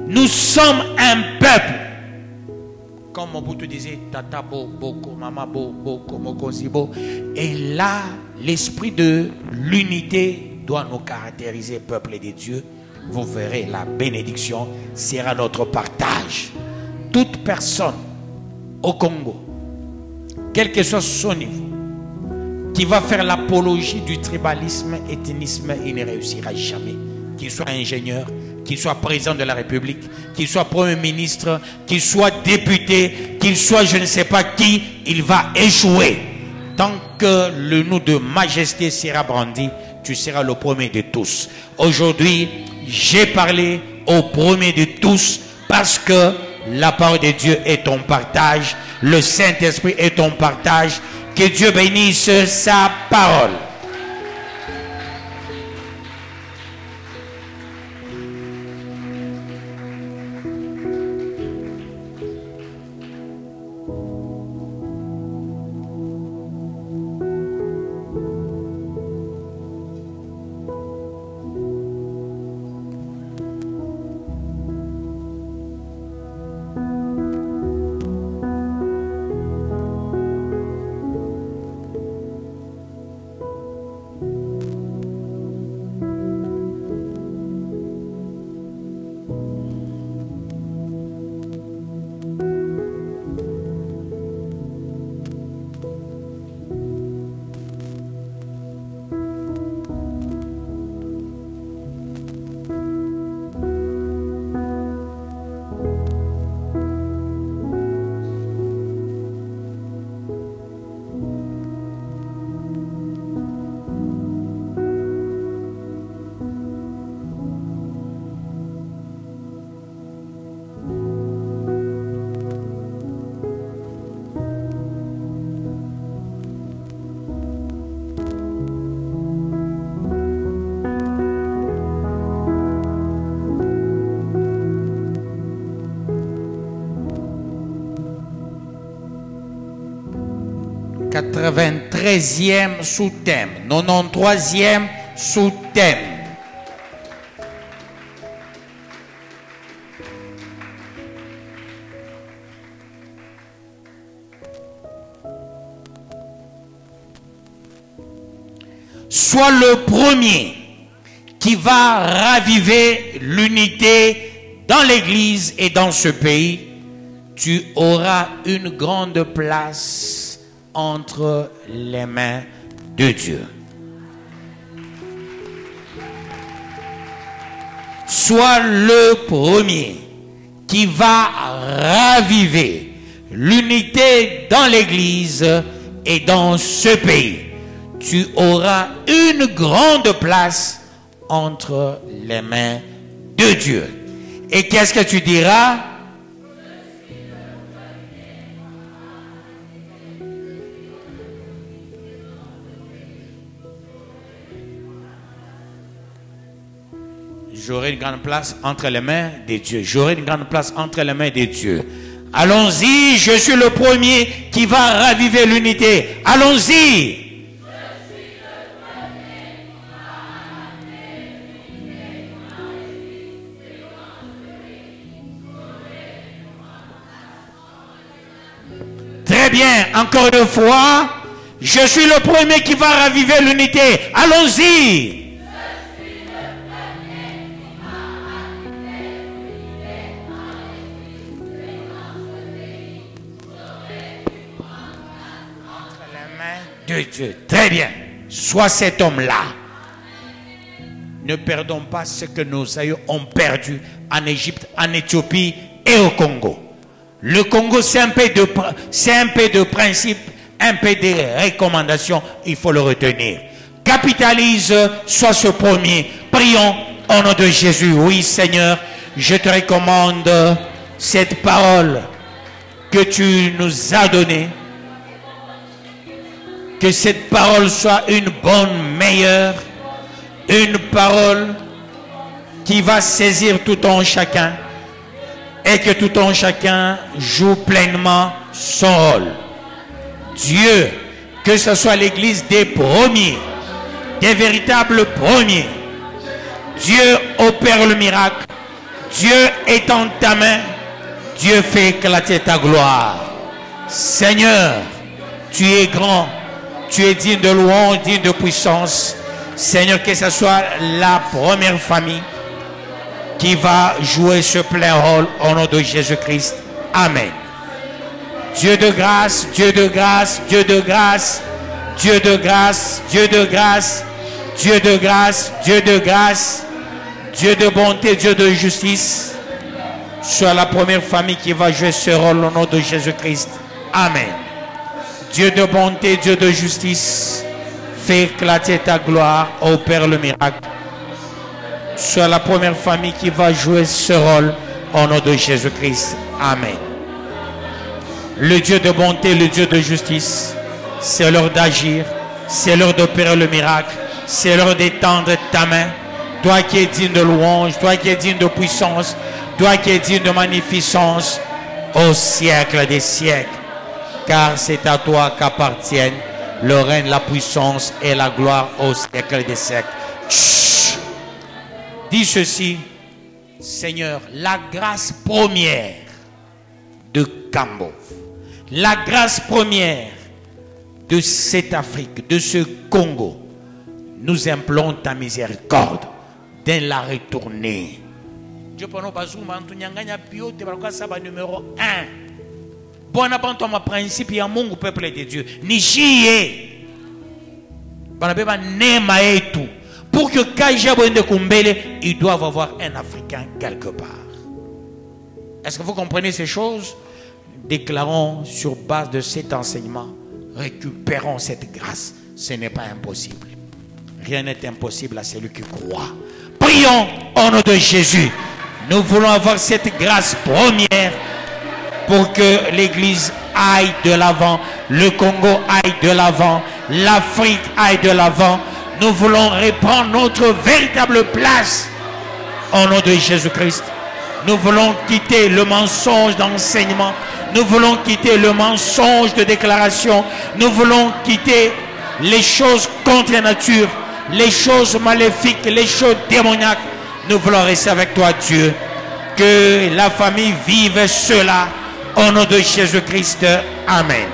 B: nous sommes un peuple. Comme Mobutu disait, Tata Bo, Boko, Mama Bo, Boko, Mokozibo. Et là, l'esprit de l'unité doit nous caractériser, peuple de Dieu. Vous verrez, la bénédiction sera notre partage. Toute personne au Congo, quel que soit son niveau, qui va faire l'apologie du tribalisme, ethnisme, il ne réussira jamais. Qu'il soit ingénieur, qu'il soit président de la République, qu'il soit premier ministre, qu'il soit député, qu'il soit je ne sais pas qui, il va échouer. Tant que le nom de majesté sera brandi, tu seras le premier de tous. Aujourd'hui, j'ai parlé au premier de tous parce que la parole de Dieu est ton partage, le Saint-Esprit est ton partage. Que Dieu bénisse sa parole. e sous-thème, 93e sous-thème. Sois le premier qui va raviver l'unité dans l'Église et dans ce pays. Tu auras une grande place entre les mains de Dieu. Sois le premier qui va raviver l'unité dans l'Église et dans ce pays. Tu auras une grande place entre les mains de Dieu. Et qu'est-ce que tu diras? J'aurai une grande place entre les mains de Dieu. J'aurai une grande place entre les mains de Dieu. Allons-y, je suis le premier qui va raviver l'unité. Allons-y. Très bien, encore une fois, je suis le premier qui va raviver l'unité. Allons-y. De Dieu. Très bien. Sois cet homme-là. Ne perdons pas ce que nos aïeux ont perdu en Égypte, en Éthiopie et au Congo. Le Congo, c'est un peu de principe, un peu de recommandations, il faut le retenir. Capitalise, sois ce premier. Prions au nom de Jésus. Oui, Seigneur, je te recommande cette parole que tu nous as donnée. Que cette parole soit une bonne, meilleure, une parole qui va saisir tout en chacun et que tout en chacun joue pleinement son rôle. Dieu, que ce soit l'église des premiers, des véritables premiers, Dieu opère le miracle, Dieu est en ta main, Dieu fait éclater ta gloire. Seigneur, tu es grand, tu es digne de louange, digne de puissance. Seigneur, que ce soit la première famille qui va jouer ce plein rôle au nom de Jésus-Christ. Amen. Dieu de grâce, Dieu de grâce, Dieu de grâce, Dieu de grâce, Dieu de grâce, Dieu de grâce, Dieu de grâce, Dieu de bonté, Dieu de justice. Sois la première famille qui va jouer ce rôle au nom de Jésus-Christ. Amen. Dieu de bonté, Dieu de justice, fais éclater ta gloire, opère le miracle. Sois la première famille qui va jouer ce rôle au nom de Jésus-Christ. Amen. Le Dieu de bonté, le Dieu de justice, c'est l'heure d'agir, c'est l'heure d'opérer le miracle, c'est l'heure d'étendre ta main. Toi qui es digne de louange, toi qui es digne de puissance, toi qui es digne de magnificence au siècle des siècles. Car c'est à toi qu'appartiennent le règne, la puissance et la gloire au siècle des siècles. Chut. Dis ceci, Seigneur, la grâce première de Kambo, la grâce première de cette Afrique, de ce Congo, nous implorons ta miséricorde de la retourner. Dieu pour nous, numéro 1. Bon, on a principe, il y a mon peuple de Dieu. Nichiye. Pour que ils doivent avoir un Africain quelque part. Est-ce que vous comprenez ces choses? Déclarons sur base de cet enseignement, récupérons cette grâce. Ce n'est pas impossible. Rien n'est impossible à celui qui croit. Prions au nom de Jésus. Nous voulons avoir cette grâce première pour que l'Église aille de l'avant, le Congo aille de l'avant, l'Afrique aille de l'avant. Nous voulons reprendre notre véritable place au nom de Jésus-Christ. Nous voulons quitter le mensonge d'enseignement. Nous voulons quitter le mensonge de déclaration. Nous voulons quitter les choses contre la nature, les choses maléfiques, les choses démoniaques. Nous voulons rester avec toi, Dieu. Que la famille vive cela au nom de Jésus-Christ. Amen.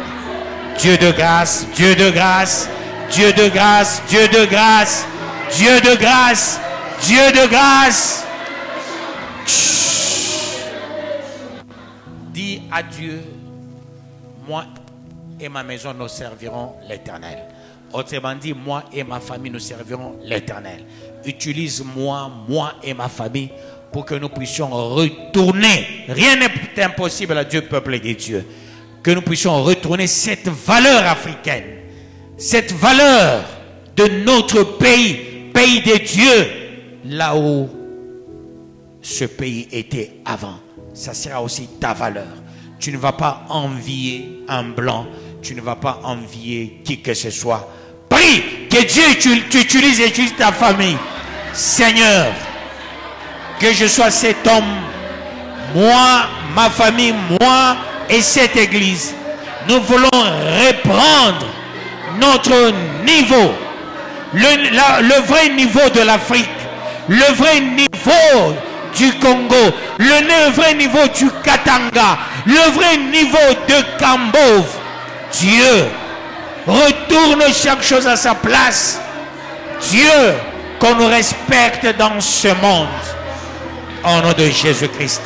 B: Dieu de grâce, Dieu de grâce, Dieu de grâce, Dieu de grâce, Dieu de grâce, Dieu de grâce. Dis à Dieu, moi et ma maison nous servirons l'Éternel. Autrement dit, moi et ma famille nous servirons l'Éternel. Utilise-moi, moi et ma famille, pour que nous puissions retourner. Rien n'est impossible à Dieu, peuple de Dieu. Que nous puissions retourner cette valeur africaine, cette valeur de notre pays, pays de Dieu, là où ce pays était avant. Ça sera aussi ta valeur. Tu ne vas pas envier un blanc, tu ne vas pas envier qui que ce soit. Prie que Dieu t'utilise et utilise ta famille. Seigneur, que je sois cet homme, moi, ma famille, moi et cette église. Nous voulons reprendre notre niveau, le vrai niveau de l'Afrique, le vrai niveau du Congo, le vrai niveau du Katanga, le vrai niveau de Kambov. Dieu, retourne chaque chose à sa place. Dieu, qu'on nous respecte dans ce monde. Au nom de Jésus-Christ.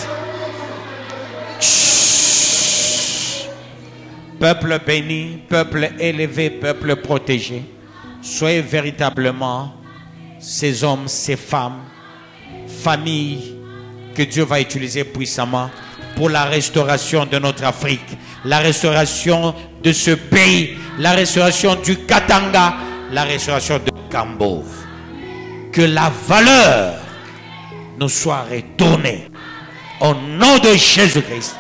B: Peuple béni, peuple élevé, peuple protégé. Soyez véritablement ces hommes, ces femmes, familles que Dieu va utiliser puissamment pour la restauration de notre Afrique, la restauration de ce pays, la restauration du Katanga, la restauration de Kambo. Que la valeur nous soit retournée. Au nom de Jésus-Christ.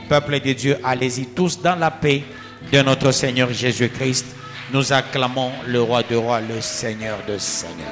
B: Peuple de Dieu, allez-y tous dans la paix de notre Seigneur Jésus-Christ. Nous acclamons le roi de rois, le Seigneur de seigneurs.